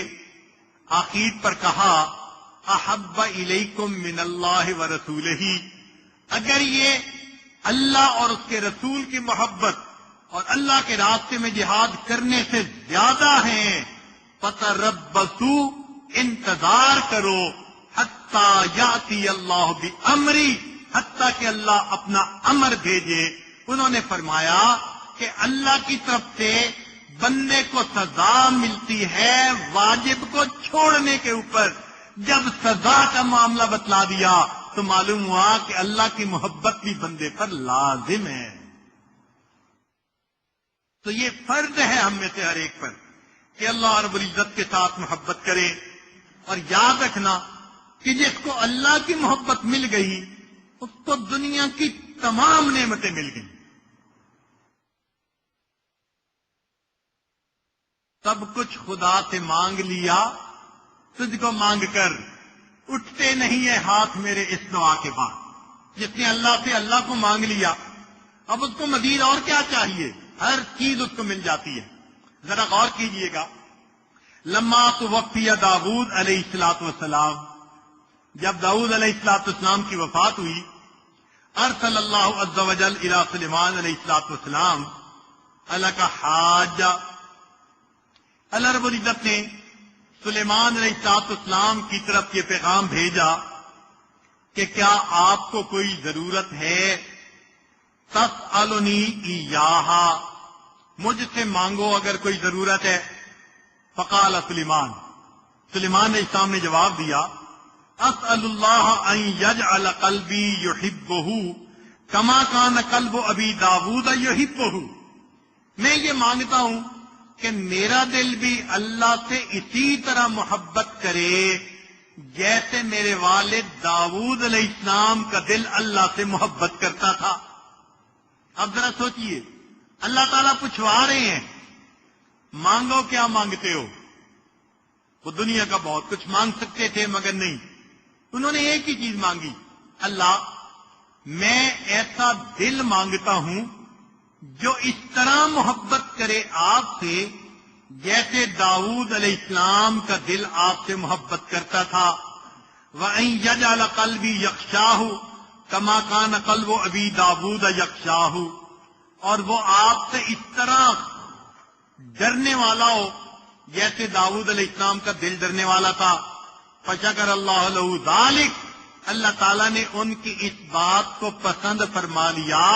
آخر پر کہا احب الیکم من اللہ ورسولہ. اگر یہ اللہ اور اس کے رسول کی محبت اور اللہ کے راستے میں جہاد کرنے سے زیادہ ہیں فتربصوا، انتظار کرو، حتی یاتی اللہ بامری، حتی کہ اللہ اپنا امر بھیجے. انہوں نے فرمایا کہ اللہ کی طرف سے بندے کو سزا ملتی ہے واجب کو چھوڑنے کے اوپر. جب سزا کا معاملہ بتلا دیا تو معلوم ہوا کہ اللہ کی محبت بھی بندے پر لازم ہے. تو یہ فرض ہے ہم میں سے ہر ایک پر کہ اللہ رب العزت کے ساتھ محبت کرے. اور یاد رکھنا کہ جس کو اللہ کی محبت مل گئی اس کو دنیا کی تمام نعمتیں مل گئیں. سب کچھ خدا سے مانگ لیا، تجھ کو مانگ کر اٹھتے نہیں ہے ہاتھ میرے اس دعا کے بعد. جس نے اللہ سے اللہ کو مانگ لیا اب اس کو مزید اور کیا چاہیے؟ ہر چیز اس کو مل جاتی ہے. ذرا غور کیجئے گا، لما توفی داؤد علیہ الصلوۃ والسلام، جب داؤد علیہ الصلوۃ والسلام کی وفات ہوئی، ارسل اللہ عز وجل الی سلیمان علیہ الصلوۃ والسلام اللہ کا حاجہ. اللہ رب العزت نے سلیمان علیہ الصلوۃ والسلام کی طرف یہ پیغام بھیجا کہ کیا آپ کو کوئی ضرورت ہے؟ تسألنی ایاہا، مجھ سے مانگو اگر کوئی ضرورت ہے. فقال سلیمان نے اسلام نے جواب دیا اسأل اللہ ان یجعل قلبی یحبہ کما کان قلب ابی داود یحبہ، میں یہ مانگتا ہوں کہ میرا دل بھی اللہ سے اسی طرح محبت کرے جیسے میرے والد داؤد علیہ السلام کا دل اللہ سے محبت کرتا تھا۔ اب ذرا سوچئے، اللہ تعالیٰ پوچھوا رہے ہیں مانگو کیا مانگتے ہو؟ وہ دنیا کا بہت کچھ مانگ سکتے تھے مگر نہیں، انہوں نے ایک ہی چیز مانگی، اللہ میں ایسا دل مانگتا ہوں جو اس طرح محبت کرے آپ سے جیسے داؤد علیہ السلام کا دل آپ سے محبت کرتا تھا۔ وَأَن يَجْعَلَ قَلْبِي يَخْشَاهُ كَمَا كَانَ قَلْبُ أَبِي دَاوُودَ يَخْشَاهُ، اور وہ آپ سے اس طرح ڈرنے والا ہو جیسے داؤد علیہ السلام کا دل ڈرنے والا تھا۔ فشکر اللہ لہ ذالک، اللہ تعالیٰ نے ان کی اس بات کو پسند فرما لیا۔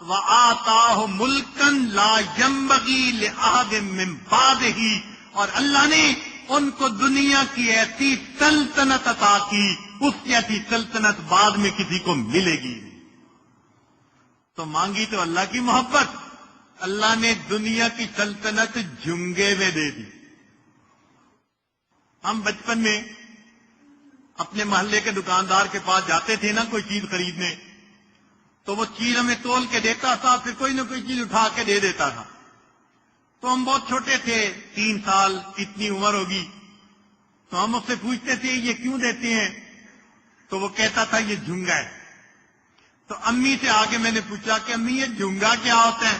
وَآتَاهُ مُلْكًا لَا يَنبَغِي لِأَحَدٍ مِّن بَعْدِهِ، اور اللہ نے ان کو دنیا کی ایسی سلطنت عطا کی، اس جیسی سلطنت بعد میں کسی کو ملے گی۔ تو مانگی تو اللہ کی محبت، اللہ نے دنیا کی سلطنت جھنگے میں دے دی۔ ہم بچپن میں اپنے محلے کے دکاندار کے پاس جاتے تھے نا کوئی چیز خریدنے، تو وہ چیز ہمیں تول کے دیتا تھا، پھر کوئی نہ کوئی چیز اٹھا کے دے دیتا تھا۔ تو ہم بہت چھوٹے تھے، 3 سال اتنی عمر ہوگی، تو ہم اس سے پوچھتے تھے یہ کیوں دیتے ہیں؟ تو وہ کہتا تھا یہ جھنگا ہے۔ تو امی سے آگے میں نے پوچھا کہ امی یہ جھنگا کیا ہوتا ہے؟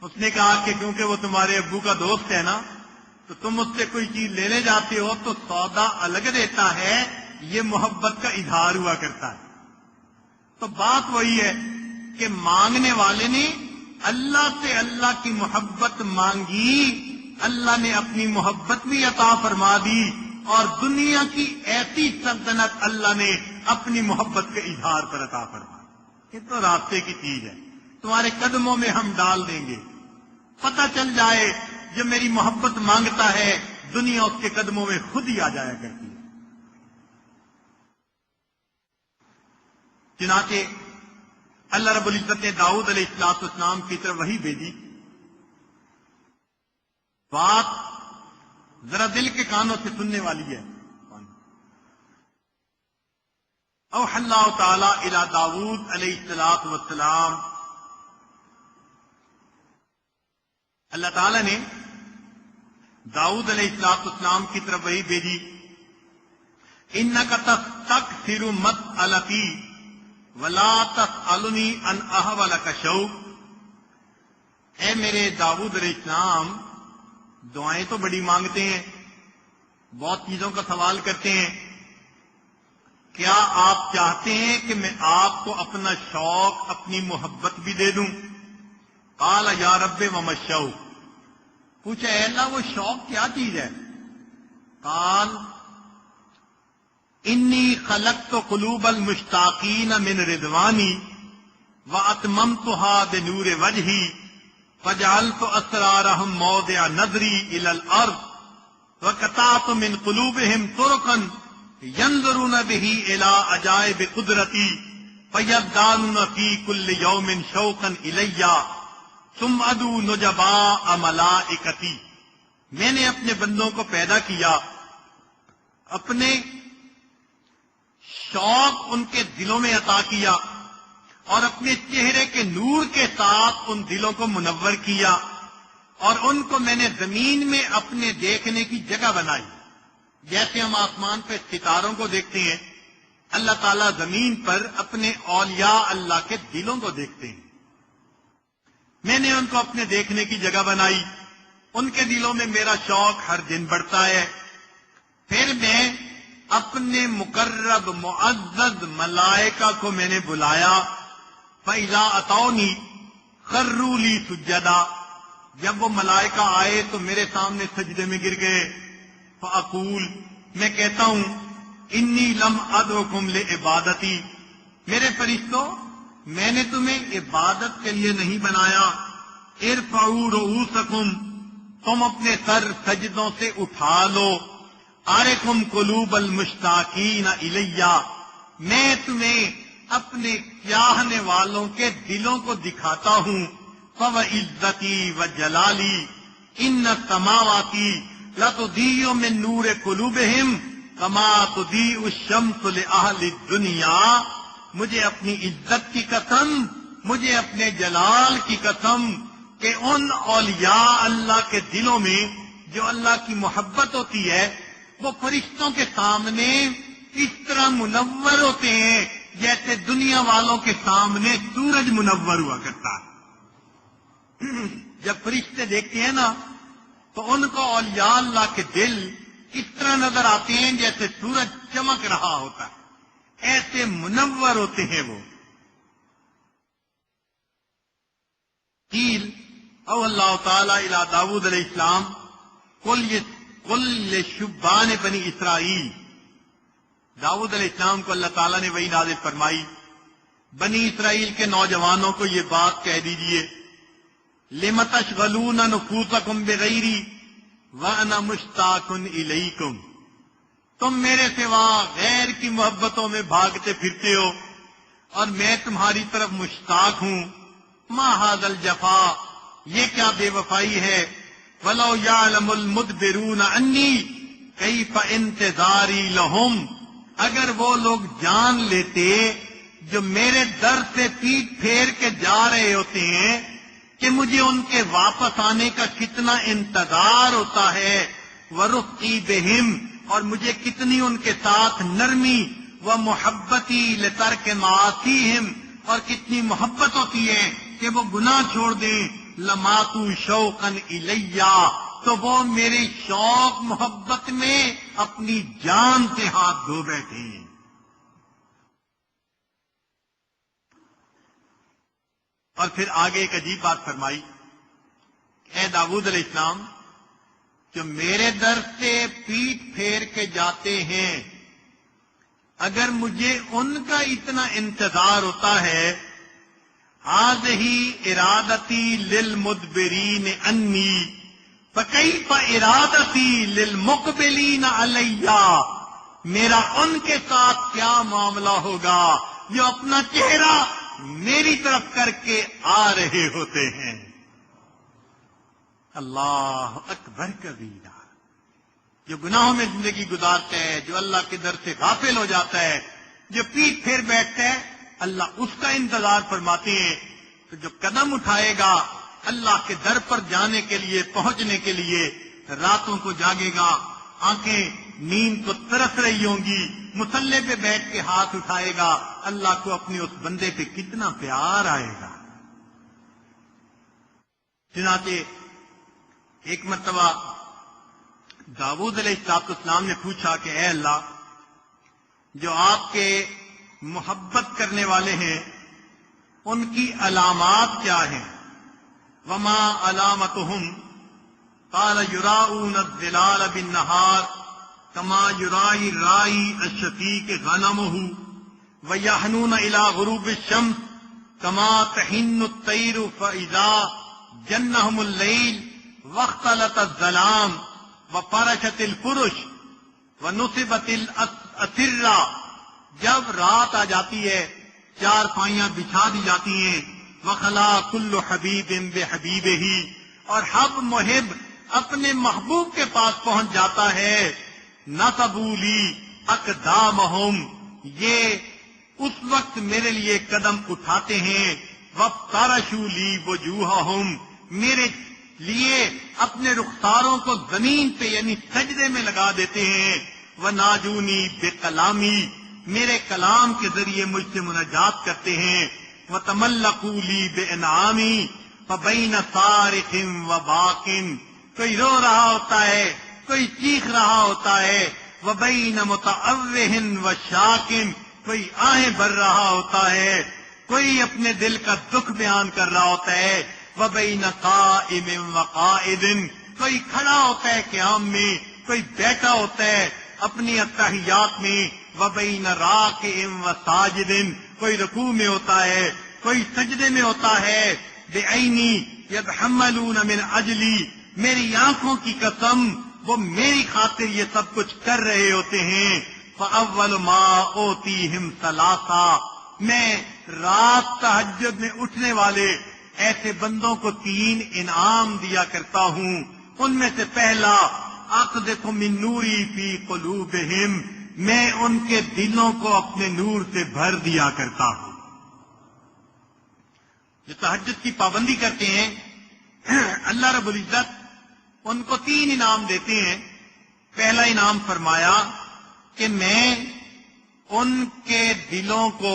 اس نے کہا کہ کیونکہ وہ تمہارے ابو کا دوست ہے نا، تو تم اس سے کوئی چیز لینے جاتے ہو تو سودا الگ دیتا ہے، یہ محبت کا اظہار ہوا کرتا ہے۔ تو بات وہی ہے کہ مانگنے والے نے اللہ سے اللہ کی محبت مانگی، اللہ نے اپنی محبت بھی عطا فرما دی، اور دنیا کی ایسی سلطنت اللہ نے اپنی محبت کے اظہار پر عطا فرما دی۔ یہ تو راستے کی چیز ہے، تمہارے قدموں میں ہم ڈال دیں گے، پتہ چل جائے جو میری محبت مانگتا ہے دنیا اس کے قدموں میں خود ہی آ جایا کرتی ہے۔ چنانچہ اللہ رب العزت نے داؤد علیہ السلام کی طرف وحی بھیجی۔ بات ذرا دل کے کانوں سے سننے والی ہے۔ اوحی اللہ تعالی الی داؤد علیہ السلام، اللہ تعالی نے داؤد علیہ السلام کی طرف وحی بھیجی، انک تستکثر مسألتی ولا تسألنی ان احولک شوق، اے میرے داؤد علیہ السلام دعائیں تو بڑی مانگتے ہیں، بہت چیزوں کا سوال کرتے ہیں، کیا آپ چاہتے ہیں کہ میں آپ کو اپنا شوق اپنی محبت بھی دے دوں؟ قال یا رب وما الشوق، پوچھا اے اللہ وہ شوق کیا چیز ہے؟ قال انی خلقت قلوب المشتاقین من رضوانی واتممتها بنور وجہی فجعلت اسرارهم موضع نظری الی الارض وقطعت من قلوبهم طرقا ينظرون به الى عجائب قدرتی فیزدادون فی کل یوم شوقا الی ثم ادعو نجباء ملائکتی، میں نے اپنے بندوں کو پیدا کیا، اپنے شوق ان کے دلوں میں عطا کیا، اور اپنے چہرے کے نور کے ساتھ ان دلوں کو منور کیا، اور ان کو میں نے زمین میں اپنے دیکھنے کی جگہ بنائی۔ جیسے ہم آسمان پہ ستاروں کو دیکھتے ہیں، اللہ تعالیٰ زمین پر اپنے اولیاء اللہ کے دلوں کو دیکھتے ہیں۔ میں نے ان کو اپنے دیکھنے کی جگہ بنائی، ان کے دلوں میں میرا شوق ہر دن بڑھتا ہے۔ پھر میں اپنے مقرب معزز ملائکہ کو میں نے بلایا، فَإِذَا أَتَوْنِي خَرُّوا لِي سُجَّدًا، جب وہ ملائکہ آئے تو میرے سامنے سجدے میں گر گئے۔ فَأَقُولُ، میں کہتا ہوں، إِنِّي لَمْ أَدْعُكُمْ لِعِبَادَتِي، میرے فرشتوں میں نے تمہیں عبادت کے لیے نہیں بنایا۔ ارفعوا رؤوسکم، تم اپنے سر سجدوں سے اٹھا لو. ارکم قلوب المشتاقین الیہ، میں تمہیں اپنے چاہنے والوں کے دلوں کو دکھاتا ہوں. فوعزتی وجلالی ان السماوات لتضیء من نور قلوبہم کما تضیء الشمس لأہل الدنیا. مجھے اپنی عزت کی قسم، مجھے اپنے جلال کی قسم کہ ان اولیاء اللہ کے دلوں میں جو اللہ کی محبت ہوتی ہے وہ فرشتوں کے سامنے اس طرح منور ہوتے ہیں جیسے دنیا والوں کے سامنے سورج منور ہوا کرتا ہے. جب فرشتے دیکھتے ہیں نا تو ان کو اولیاء اللہ کے دل اس طرح نظر آتے ہیں جیسے سورج چمک رہا ہوتا ہے، ایسے منور ہوتے ہیں وہ. قیل او اللہ تعالی الی داود علیہ السلام قل شبان بنی اسرائیل. داود علیہ السلام کو اللہ تعالیٰ نے وحی نازل فرمائی، بنی اسرائیل کے نوجوانوں کو یہ بات کہہ دیجئے، لم تشغلون نفوسکم بغیری وانا مشتاق الیکم. تم میرے سوا غیر کی محبتوں میں بھاگتے پھرتے ہو اور میں تمہاری طرف مشتاق ہوں. ما ھذا الجفا، یہ کیا بے وفائی ہے. ولو یعلم المدبرون انی کیف انتظاری لہم، اگر وہ لوگ جان لیتے جو میرے در سے پیٹ پھیر کے جا رہے ہوتے ہیں کہ مجھے ان کے واپس آنے کا کتنا انتظار ہوتا ہے. ورفقی بہم، اور مجھے کتنی ان کے ساتھ نرمی، و محبتی لترک معاصیہم، اور کتنی محبت ہوتی ہے کہ وہ گناہ چھوڑ دیں. لماتو شوقا الیہ، تو وہ میرے شوق محبت میں اپنی جان سے ہاتھ دھو بیٹھے ہیں. اور پھر آگے ایک عجیب بات فرمائی، اے داؤد علیہ السلام، جو میرے در سے پیٹ پھیر کے جاتے ہیں، اگر مجھے ان کا اتنا انتظار ہوتا ہے، هذه ارادتی للمدبرین انی فکیف ارادتی للمقبلین علیہ. میرا ان کے ساتھ کیا معاملہ ہوگا جو اپنا چہرہ میری طرف کر کے آ رہے ہوتے ہیں. اللہ اکبر کبیرہ. جو گناہوں میں زندگی گزارتا ہے، جو اللہ کے در سے غافل ہو جاتا ہے، جو پیٹ پھیر بیٹھتا ہے، اللہ اس کا انتظار فرماتے ہیں. تو جو قدم اٹھائے گا اللہ کے در پر جانے کے لیے، پہنچنے کے لیے، راتوں کو جاگے گا، آنکھیں نیند کو ترس رہی ہوں گی، مصلے پہ بیٹھ کے ہاتھ اٹھائے گا، اللہ کو اپنے اس بندے پہ کتنا پیار آئے گا. چنانچہ ایک مرتبہ داؤد علیہ السلام نے پوچھا کہ اے اللہ، جو آپ کے محبت کرنے والے ہیں ان کی علامات کیا ہیں؟ وما علامتهم؟ قال یراؤون الظلال بالنہار کما یرائی الرائی الشفیق غنمہ ویحنون الى غروب الشمس کما تحن الطیر فاذا جنہم اللیل واختلط الظلام وفرشت الفرش ونصبت الاسرہ. جب رات آ جاتی ہے، چار پائیاں بچھا دی جاتی ہیں. وخلا کل حبیب بحبیبہ، اور ہر محب اپنے محبوب کے پاس پہنچ جاتا ہے. نصبوا لی اقدامہم، یہ اس وقت میرے لیے قدم اٹھاتے ہیں. وفترشوا لی وجوہہم، میرے لیے اپنے رخساروں کو زمین پہ یعنی سجدے میں لگا دیتے ہیں. وناجونی بکلامی، میرے کلام کے ذریعے مجھ سے مناجات کرتے ہیں. وتملقوا لی بانعامی فبین صارخ وباکن، کوئی رو رہا ہوتا ہے، کوئی چیخ رہا ہوتا ہے. وبین متعوہ وشاکن، کوئی آہیں بھر رہا ہوتا ہے، کوئی اپنے دل کا دکھ بیان کر رہا ہوتا ہے. وبین قائم وقائد، کوئی کھڑا ہوتا ہے قیام میں، کوئی بیٹھا ہوتا ہے اپنی التحیات میں. وبین راکع وساجد، کوئی رکوع میں ہوتا ہے، کوئی سجدے میں ہوتا ہے. بعینی یتحملون من اجلی، میری آنکھوں کی قسم وہ میری خاطر یہ سب کچھ کر رہے ہوتے ہیں. فَأَوَّلُ مَا أُوتِيهِمْ ثَلَاثًا، میں رات تہجد میں اٹھنے والے ایسے بندوں کو 3 انعام دیا کرتا ہوں. ان میں سے پہلا اقذف من نوری فی قلوبہم، میں ان کے دلوں کو اپنے نور سے بھر دیا کرتا ہوں. جو تہجد کی پابندی کرتے ہیں اللہ رب العزت ان کو 3 انعام دیتے ہیں. پہلا انعام فرمایا کہ میں ان کے دلوں کو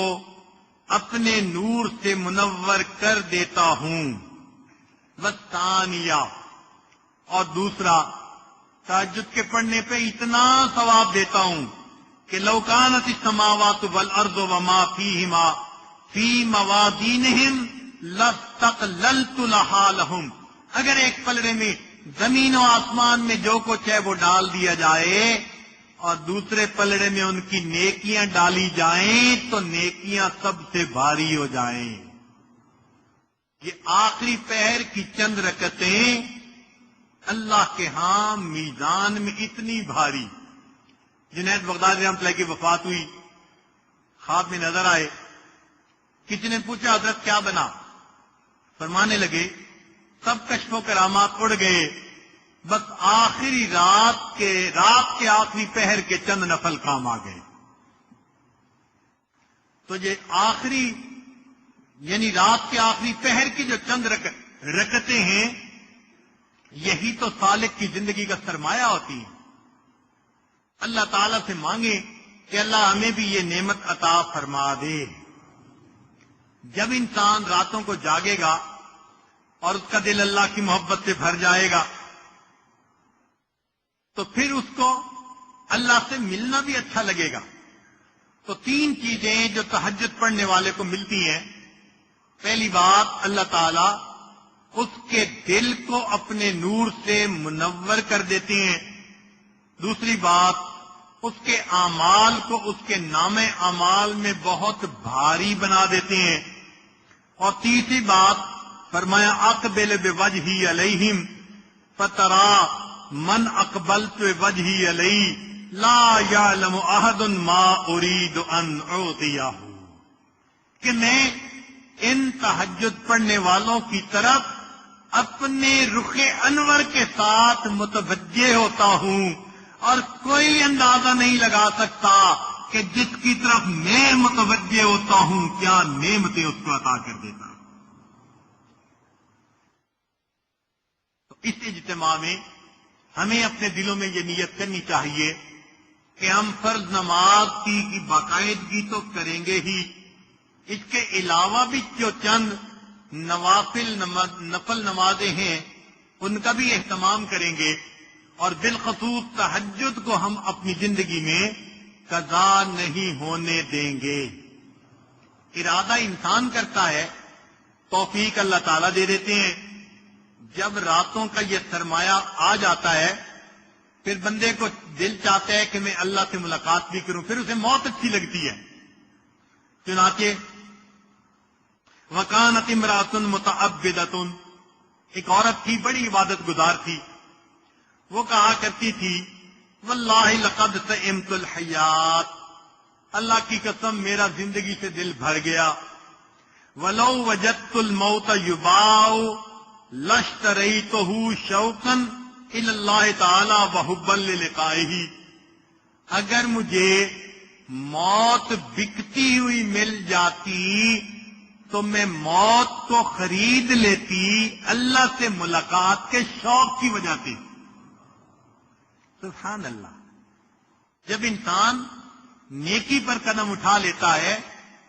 اپنے نور سے منور کر دیتا ہوں. والثانیہ، اور دوسرا تہجد کے پڑھنے پہ اتنا ثواب دیتا ہوں کہ لو کانت السماوات والارض وما فیہما فی موازینہم لاستقللت لہا لہم، اگر ایک پلڑے میں زمین و آسمان میں جو کچھ ہے وہ ڈال دیا جائے اور دوسرے پلڑے میں ان کی نیکیاں ڈالی جائیں تو نیکیاں سب سے بھاری ہو جائیں. یہ آخری پہر کی چند رکعتیں اللہ کے ہاں میزان میں اتنی بھاری. جنید بغدادی رحمۃ اللہ کی وفات ہوئی، خواب میں نظر آئے. کسی نے پوچھا حضرت کیا بنا؟ فرمانے لگے سب کشف و کرامات اڑ گئے، بس آخری رات کے آخری پہر کے چند نفل کام آ گئے. تو یہ آخری یعنی رات کے آخری پہر کی جو چند رکعتیں ہیں یہی تو سالک کی زندگی کا سرمایہ ہوتی ہیں. اللہ تعالیٰ سے مانگے کہ اللہ ہمیں بھی یہ نعمت عطا فرما دے. جب انسان راتوں کو جاگے گا اور اس کا دل اللہ کی محبت سے بھر جائے گا تو پھر اس کو اللہ سے ملنا بھی اچھا لگے گا. تو 3 چیزیں جو تہجد پڑھنے والے کو ملتی ہیں. پہلی بات، اللہ تعالیٰ اس کے دل کو اپنے نور سے منور کر دیتے ہیں. دوسری بات، اس کے اعمال کو اس کے نام اعمال میں بہت بھاری بنا دیتے ہیں. اور تیسری بات فرمایا اقبل بوجہی علیہم فترا من اقبلت بوجہی علیہ لا یعلم احد ما ارید ان اعطیہ، کہ میں ان تہجد پڑھنے والوں کی طرف اپنے رخ انور کے ساتھ متوجہ ہوتا ہوں اور کوئی اندازہ نہیں لگا سکتا کہ جس کی طرف میں متوجہ ہوتا ہوں کیا نعمتیں اس کو عطا کر دیتا. تو اس اجتماع میں ہمیں اپنے دلوں میں یہ نیت کرنی چاہیے کہ ہم فرض نماز کی باقاعدگی تو کریں گے ہی، اس کے علاوہ بھی جو چند نفل نمازیں ہیں ان کا بھی اہتمام کریں گے. اور بالخصوص تہجد کو ہم اپنی زندگی میں قضا نہیں ہونے دیں گے. ارادہ انسان کرتا ہے، توفیق اللہ تعالیٰ دے دیتے ہیں. جب راتوں کا یہ سرمایہ آ جاتا ہے پھر بندے کو دل چاہتا ہے کہ میں اللہ سے ملاقات بھی کروں، پھر اسے موت اچھی لگتی ہے. چنانچہ وَكَانَتِ امْرَأَةٌ مُتَعَبِّدَةٌ، ایک عورت تھی بڑی عبادت گزار تھی. وہ کہا کرتی تھی وَاللَّهِ لَقَدْ سَئِمْتُ الْحَيَاةَ، اللہ کی قسم میرا زندگی سے دل بھر گیا. وَلَوْ وَجَدْتُ الْمَوْتَ يُبَاعُ لَاشْتَرَيْتُهُ شَوْقًا إِلَى اللَّهِ تَعَالَى وَحُبًّا لِلِقَائِهِ، اگر مجھے موت بکتی ہوئی مل جاتی تو میں موت کو خرید لیتی اللہ سے ملاقات کے شوق کی وجہ سے. سبحان اللہ. جب انسان نیکی پر قدم اٹھا لیتا ہے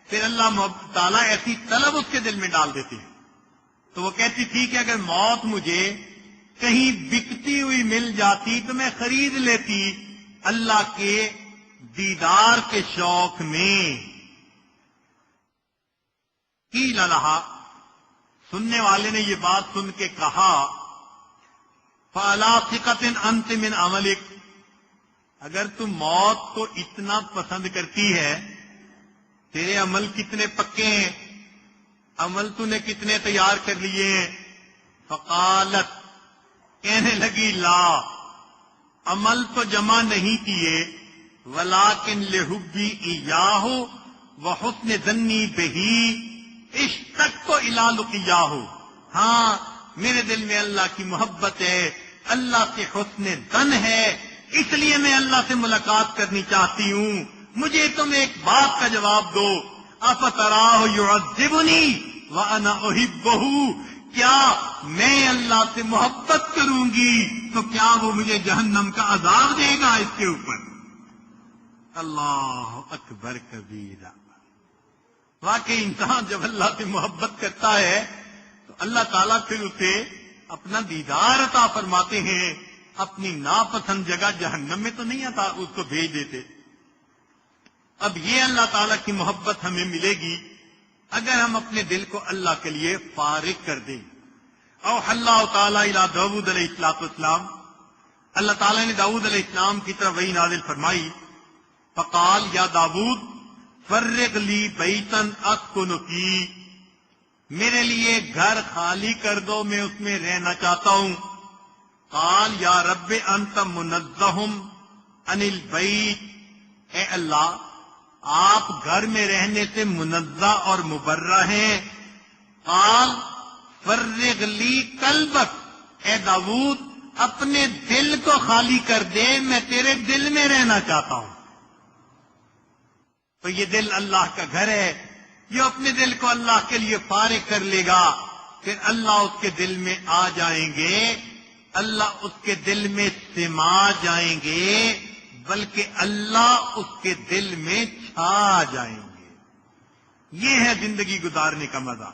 پھر اللہ تعالیٰ ایسی طلب اس کے دل میں ڈال دیتے ہیں. تو وہ کہتی تھی کہ اگر موت مجھے کہیں بکتی ہوئی مل جاتی تو میں خرید لیتی اللہ کے دیدار کے شوق میں. قیل لہا، سننے والے نے یہ بات سن کے کہا فَعَلَىٰ ثِقَةٍ أَنْتِ مِنْ عَمَلِكَ، اگر تم موت کو اتنا پسند کرتی ہے تیرے عمل کتنے پکے ہیں، عمل تو نے کتنے تیار کر لیے ہیں. فقالت، کہنے لگی لا، عمل تو جمع نہیں کیے، ولیکن لحبی ایاہ وحسن ظنی بہی اشتقت الی لقیاہ، ہاں میرے دل میں اللہ کی محبت ہے، اللہ سے حسن ظن ہے، اس لیے میں اللہ سے ملاقات کرنی چاہتی ہوں۔ مجھے تم ایک بات کا جواب دو، افتراہ یعذبنی وانا احبہ، کیا میں اللہ سے محبت کروں گی تو کیا وہ مجھے جہنم کا عذاب دے گا اس کے اوپر؟ اللہ اکبر کبیرہ۔ واقعی انسان جب اللہ سے محبت کرتا ہے تو اللہ تعالیٰ پھر اسے اپنا دیدار عطا فرماتے ہیں، اپنی ناپسند جگہ جہنم میں تو نہیں عطا اس کو بھیج دیتے۔ اب یہ اللہ تعالیٰ کی محبت ہمیں ملے گی اگر ہم اپنے دل کو اللہ کے لیے فارغ کر دیں۔ اوحی اللہ تعالیٰ الی داؤد علیہ السلام، اللہ تعالیٰ نے داؤد علیہ السلام کی طرف وحی نازل فرمائی، فقال یا داؤد فرغ لی بیتا اسکن فی، میرے لیے گھر خالی کر دو، میں اس میں رہنا چاہتا ہوں۔ قال یا رب انت منزہ عن البیت، اے اللہ آپ گھر میں رہنے سے منزہ اور مبرہ ہیں۔ قال فرغ لی قلبک، اے داؤد اپنے دل کو خالی کر دے، میں تیرے دل میں رہنا چاہتا ہوں۔ تو یہ دل اللہ کا گھر ہے، جو اپنے دل کو اللہ کے لیے فارغ کر لے گا پھر اللہ اس کے دل میں آ جائیں گے، اللہ اس کے دل میں سما جائیں گے، بلکہ اللہ اس کے دل میں چھا جائیں گے۔ یہ ہے زندگی گزارنے کا مزہ۔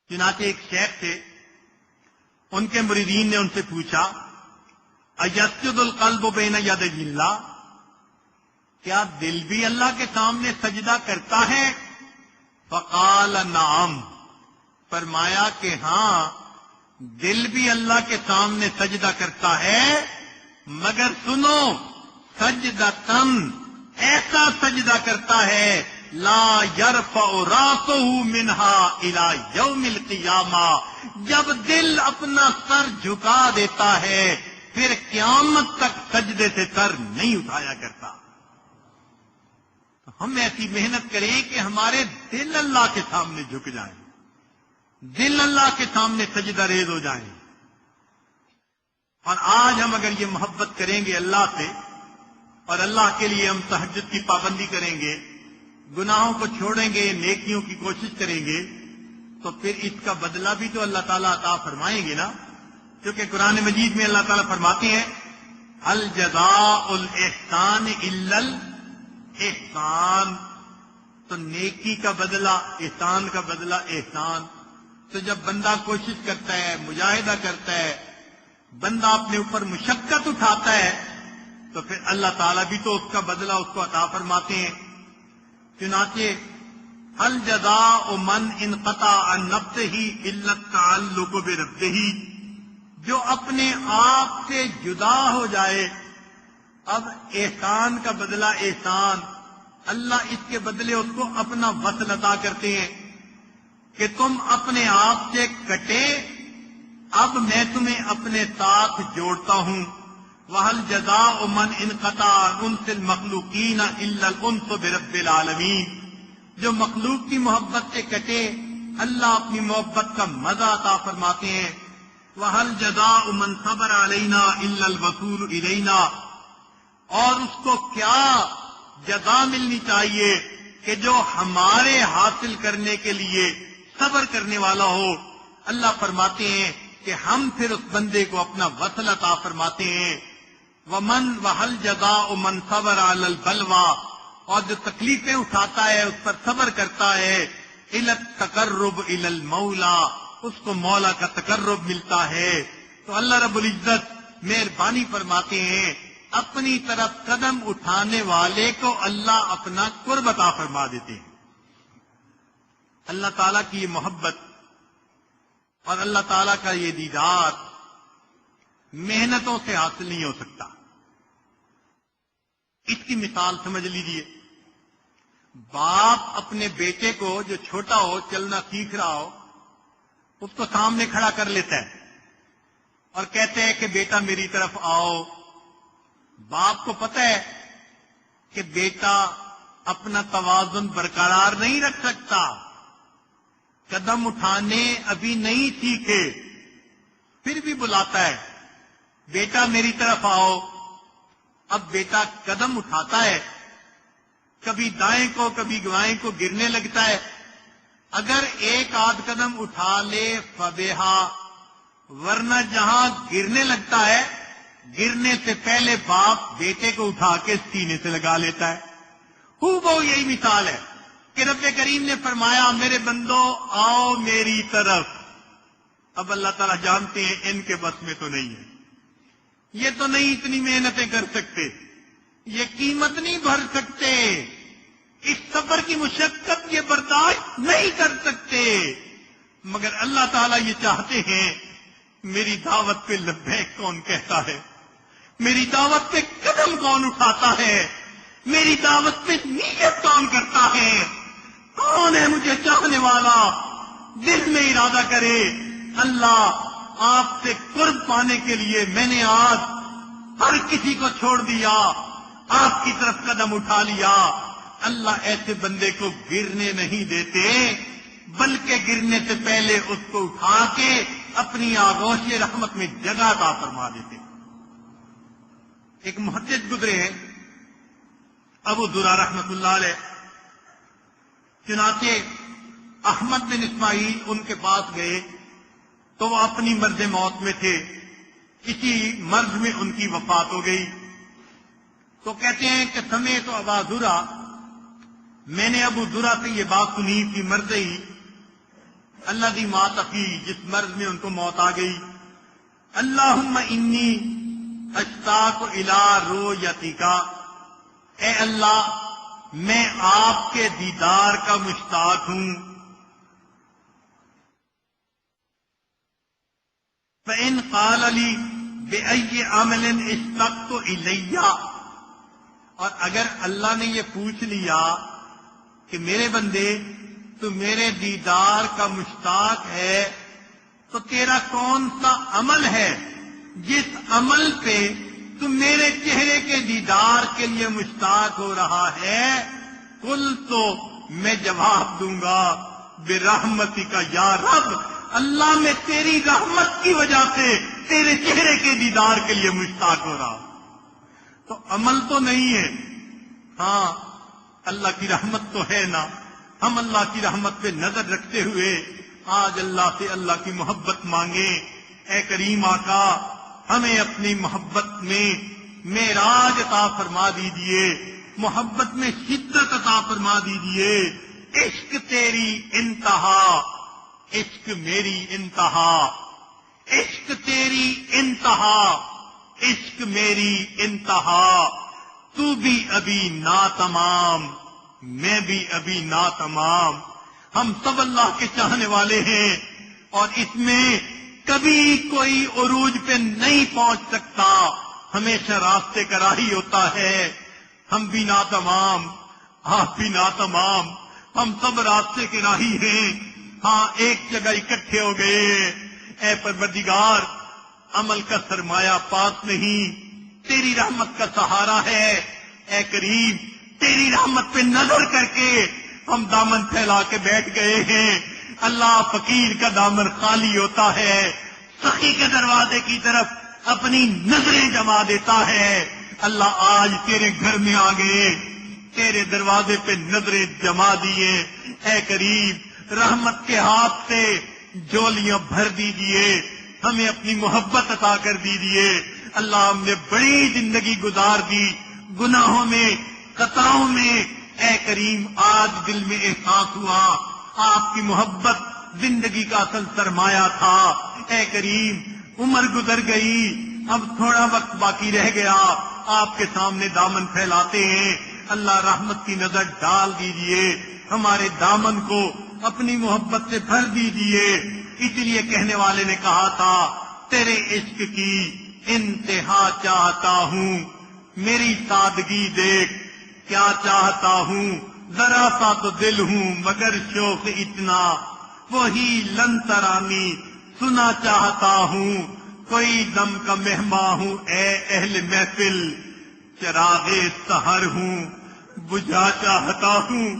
چنانچہ ایک شیخ تھے، ان کے مریدین نے ان سے پوچھا ایسجد القلب بین یدی اللہ، کیا دل بھی اللہ کے سامنے سجدہ کرتا ہے؟ فقال نعم، فرمایا کہ ہاں دل بھی اللہ کے سامنے سجدہ کرتا ہے، مگر سنو سجدتن، ایسا سجدہ کرتا ہے لا یرفع راسہ منہا الی یوم القیامہ، جب دل اپنا سر جھکا دیتا ہے پھر قیامت تک سجدے سے سر نہیں اٹھایا کرتا۔ تو ہم ایسی محنت کریں کہ ہمارے دل اللہ کے سامنے جھک جائیں، دل اللہ کے سامنے سجدہ ریز ہو جائیں۔ اور آج ہم اگر یہ محبت کریں گے اللہ سے، اور اللہ کے لیے ہم تہجد کی پابندی کریں گے، گناہوں کو چھوڑیں گے، نیکیوں کی کوشش کریں گے، تو پھر اس کا بدلہ بھی تو اللہ تعالیٰ عطا فرمائیں گے نا۔ کیونکہ قرآن مجید میں اللہ تعالیٰ فرماتے ہیں هل جزاء الاحسان الا الاحسان، تو نیکی کا بدلہ احسان کا بدلہ احسان۔ تو جب بندہ کوشش کرتا ہے، مجاہدہ کرتا ہے، بندہ اپنے اوپر مشقت اٹھاتا ہے، تو پھر اللہ تعالیٰ بھی تو اس کا بدلہ اس کو عطا فرماتے ہیں۔ چنانچہ هل جزاء من انقطع عن نفسه الا التعلق بربه، جو اپنے آپ سے جدا ہو جائے۔ اب احسان کا بدلہ احسان، اللہ اس کے بدلے اس کو اپنا وصل عطا کرتے ہیں کہ تم اپنے آپ سے کٹے، اب میں تمہیں اپنے ساتھ جوڑتا ہوں۔ وَهَلْ جَزَاءُ مَنْ انْقَطَعَ أُنْسِ الْمَخْلُوقِينَ إِلَّا الْأُنْسُ بِرَبِّ الْعَالَمِينَ، جو مخلوق کی محبت سے کٹے اللہ اپنی محبت کا مزہ عطا فرماتے ہیں۔ وَهَلْ جَزَاءُ مَنْ صَبَرَ عَلَيْنَا إِلَّا الْوَصُولُ إِلَيْنَا، اور اس کو کیا جزا ملنی چاہیے کہ جو ہمارے حاصل کرنے کے لیے صبر کرنے والا ہو۔ اللہ فرماتے ہیں کہ ہم پھر اس بندے کو اپنا وصل عطا فرماتے ہیں۔ وَهَلْ جَزَاءُ مَنْ صَبَرَ عَلَى الْبَلْوَى، اور جو تکلیفیں اٹھاتا ہے اس پر صبر کرتا ہے، إِلَى التَّقَرُّبِ إِلَى الْمَوْلَى، اس کو مولا کا تقرب ملتا ہے۔ تو اللہ رب العزت مہربانی فرماتے ہیں، اپنی طرف قدم اٹھانے والے کو اللہ اپنا قرب عطا فرما دیتے ہیں۔ اللہ تعالیٰ کی یہ محبت اور اللہ تعالیٰ کا یہ دیدار محنتوں سے حاصل نہیں ہو سکتا۔ اس کی مثال سمجھ لیجیے، باپ اپنے بیٹے کو جو چھوٹا ہو، چلنا سیکھ رہا ہو، اس کو سامنے کھڑا کر لیتا ہے اور کہتے ہیں کہ بیٹا میری طرف آؤ. باپ کو پتہ ہے کہ بیٹا اپنا توازن برقرار نہیں رکھ سکتا، قدم اٹھانے ابھی نہیں سیکھے، پھر بھی بلاتا ہے بیٹا میری طرف آؤ. اب بیٹا قدم اٹھاتا ہے، کبھی دائیں کو کبھی بائیں کو گرنے لگتا ہے. اگر ایک آدھ قدم اٹھا لے فبیہا، ورنہ جہاں گرنے لگتا ہے گرنے سے پہلے باپ بیٹے کو اٹھا کے سینے سے لگا لیتا ہے. وہ یہی مثال ہے کہ رب کریم نے فرمایا میرے بندو آؤ میری طرف. اب اللہ تعالیٰ جانتے ہیں ان کے بس میں تو نہیں ہے، یہ تو نہیں اتنی محنتیں کر سکتے، یہ قیمت نہیں بھر سکتے، اس صبر کی مشقت یہ برداشت نہیں کر سکتے. مگر اللہ تعالیٰ یہ چاہتے ہیں میری دعوت پہ لبیک کون کہتا ہے، میری دعوت پہ قدم کون اٹھاتا ہے، میری دعوت پہ نیت کون کرتا ہے، کون ہے مجھے چاہنے والا، دل میں ارادہ کرے اللہ آپ سے قرب پانے کے لیے میں نے آج ہر کسی کو چھوڑ دیا، آپ کی طرف قدم اٹھا لیا. اللہ ایسے بندے کو گرنے نہیں دیتے، بلکہ گرنے سے پہلے اس کو اٹھا کے اپنی آغوش رحمت میں جگہ عطا فرما دیتے. ایک محدث گزرے ہیں ابو ذرا رحمت اللہ علیہ، چنانچہ احمد بن اسماعیل ان کے پاس گئے تو وہ اپنی مرض موت میں تھے، کسی مرض میں ان کی وفات ہو گئی. تو کہتے ہیں کہ سمیت ابا ذرا، میں نے ابو ذرا سے یہ بات سنی کہ مرض ہی اللہ دی مات فی، جس مرض میں ان کو موت آ گئی. اللہم انی اشتاق الی رؤیتک، اے اللہ میں آپ کے دیدار کا مشتاق ہوں. فإن قال لی بأی عمل اشتقت الی، اور اگر اللہ نے یہ پوچھ لیا کہ میرے بندے تو میرے دیدار کا مشتاق ہے تو تیرا کون سا عمل ہے جس عمل پہ تو میرے چہرے کے دیدار کے لیے مشتاق ہو رہا ہے؟ قل تو میں جواب دوں گا برحمتک یا رب، اللہ میں تیری رحمت کی وجہ سے تیرے چہرے کے دیدار کے لیے مشتاق ہو رہا. تو عمل تو نہیں ہے، ہاں اللہ کی رحمت تو ہے نا. ہم اللہ کی رحمت پہ نظر رکھتے ہوئے آج اللہ سے اللہ کی محبت مانگیں. اے کریم آقا ہمیں اپنی محبت میں معراج عطا فرما دیجئے، محبت میں شدت عطا فرما دیجئے. عشق تیری انتہا، عشق میری انتہا، عشق تیری انتہا، عشق میری انتہا. تو بھی ابھی ناتمام، میں بھی ابھی ناتمام. ہم سب اللہ کے چاہنے والے ہیں اور اس میں کبھی کوئی عروج پہ نہیں پہنچ سکتا، ہمیشہ راستے کا راہی ہوتا ہے. ہم بھی ناتمام، آپ بھی ناتمام، ہم سب راستے کے راہی ہیں. ہاں ایک جگہ اکٹھے ہو گئے. اے پروردگار عمل کا سرمایہ پاس نہیں، تیری رحمت کا سہارا ہے. اے کریم تیری رحمت پہ نظر کر کے ہم دامن پھیلا کے بیٹھ گئے ہیں. اللہ فقیر کا دامن خالی ہوتا ہے، سخی کے دروازے کی طرف اپنی نظریں جما دیتا ہے. اللہ آج تیرے گھر میں آ گئے، تیرے دروازے پہ نظریں جما دیے. اے کریم رحمت کے ہاتھ سے جولیاں بھر دیجئے، ہمیں اپنی محبت عطا کر دیجئے. اللہ ہم نے بڑی زندگی گزار دی گناہوں میں، خطاؤں میں. اے کریم آج دل میں احساس ہوا آپ کی محبت زندگی کا اصل سرمایہ تھا. اے کریم عمر گزر گئی، اب تھوڑا وقت باقی رہ گیا، آپ کے سامنے دامن پھیلاتے ہیں. اللہ رحمت کی نظر ڈال دیجئے، ہمارے دامن کو اپنی محبت سے بھر دیجئے. اس لیے کہنے والے نے کہا تھا تیرے عشق کی انتہا چاہتا ہوں، میری سادگی دیکھ کیا چاہتا ہوں، ذرا سا تو دل ہوں مگر شوق اتنا، وہی لن ترانی سنا چاہتا ہوں، کوئی دم کا مہمان ہوں اے اہل محفل، چراغ سحر ہوں بجھا چاہتا ہوں۔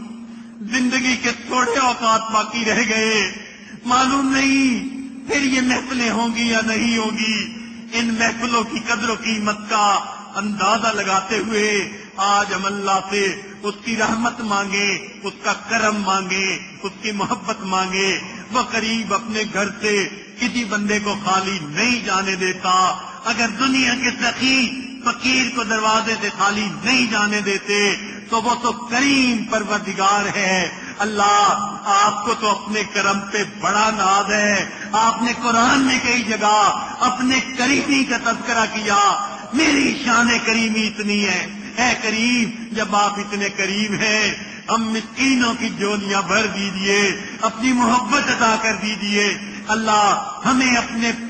زندگی کے تھوڑے اوقات باقی رہ گئے، معلوم نہیں پھر یہ محفلیں ہوں گی یا نہیں ہوں گی۔ ان محفلوں کی قدر و قیمت کا اندازہ لگاتے ہوئے آج ہم اللہ سے اس کی رحمت مانگے، اس کا کرم مانگے، اس کی محبت مانگے۔ وہ قریب اپنے گھر سے کسی بندے کو خالی نہیں جانے دیتا۔ اگر دنیا کے سخی فقیر کو دروازے سے خالی نہیں جانے دیتے تو وہ تو کریم پروردگار ہے۔ اللہ آپ کو تو اپنے کرم پہ بڑا ناز ہے۔ آپ نے قرآن میں کئی جگہ اپنے کریمی کا تذکرہ کیا، میری شان کریمی اتنی ہے۔ اے کریم، جب آپ اتنے کریم ہیں، ہم مسکینوں کی جولیاں بھر دیجیے، اپنی محبت عطا کر دیجیے۔ اللہ ہمیں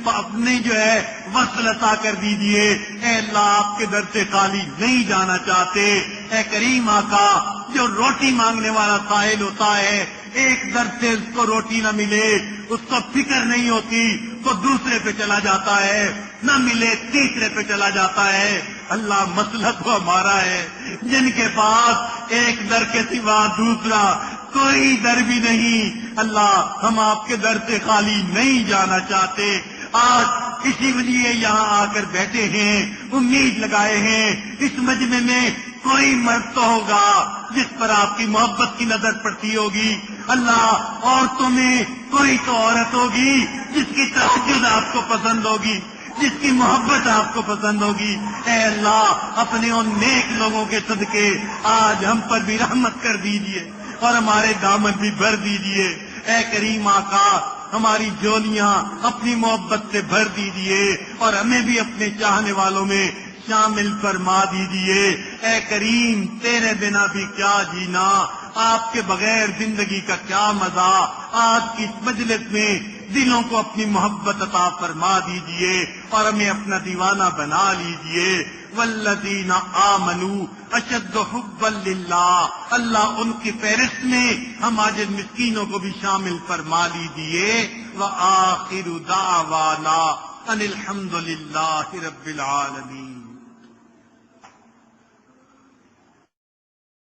اپنے جو ہے وصل عطا کر دیجیے۔ اے اللہ آپ کے در سے خالی نہیں جانا چاہتے۔ اے کریم آقا، جو روٹی مانگنے والا سائل ہوتا ہے، ایک در سے اس کو روٹی نہ ملے اس کو فکر نہیں ہوتی، تو دوسرے پہ چلا جاتا ہے، نہ ملے تیسرے پہ چلا جاتا ہے۔ اللہ مسئلہ تو ہمارا ہے، جن کے پاس ایک در کے سوا دوسرا کوئی در بھی نہیں۔ اللہ ہم آپ کے در سے خالی نہیں جانا چاہتے۔ آج اسی لیے یہاں آ کر بیٹھے ہیں، امید لگائے ہیں اس مجمع میں کوئی مرد تو ہوگا جس پر آپ کی محبت کی نظر پڑتی ہوگی۔ اللہ عورتوں میں کوئی تو عورت ہوگی جس کی تہجد آپ کو پسند ہوگی، جس کی محبت آپ کو پسند ہوگی۔ اے اللہ اپنے ان نیک لوگوں کے صدقے آج ہم پر بھی رحمت کر دیجئے اور ہمارے دامن بھی بھر دیجئے۔ اے کریم آقا، ہماری جولیاں اپنی محبت سے بھر دیجئے اور ہمیں بھی اپنے چاہنے والوں میں شامل فرما دیجئے۔ اے کریم، تیرے بنا بھی کیا جینا، آپ کے بغیر زندگی کا کیا مزہ۔ آج کی مجلس میں دلوں کو اپنی محبت عطا فرما دیجئے اور ہمیں اپنا دیوانہ بنا لیجئے۔ والذین آمنوا اشد حبا للہ، اللہ ان کی فہرست میں ہم آج مسکینوں کو بھی شامل فرما لیجئے۔ وآخر دعوانا ان الحمد للہ رب العالمین۔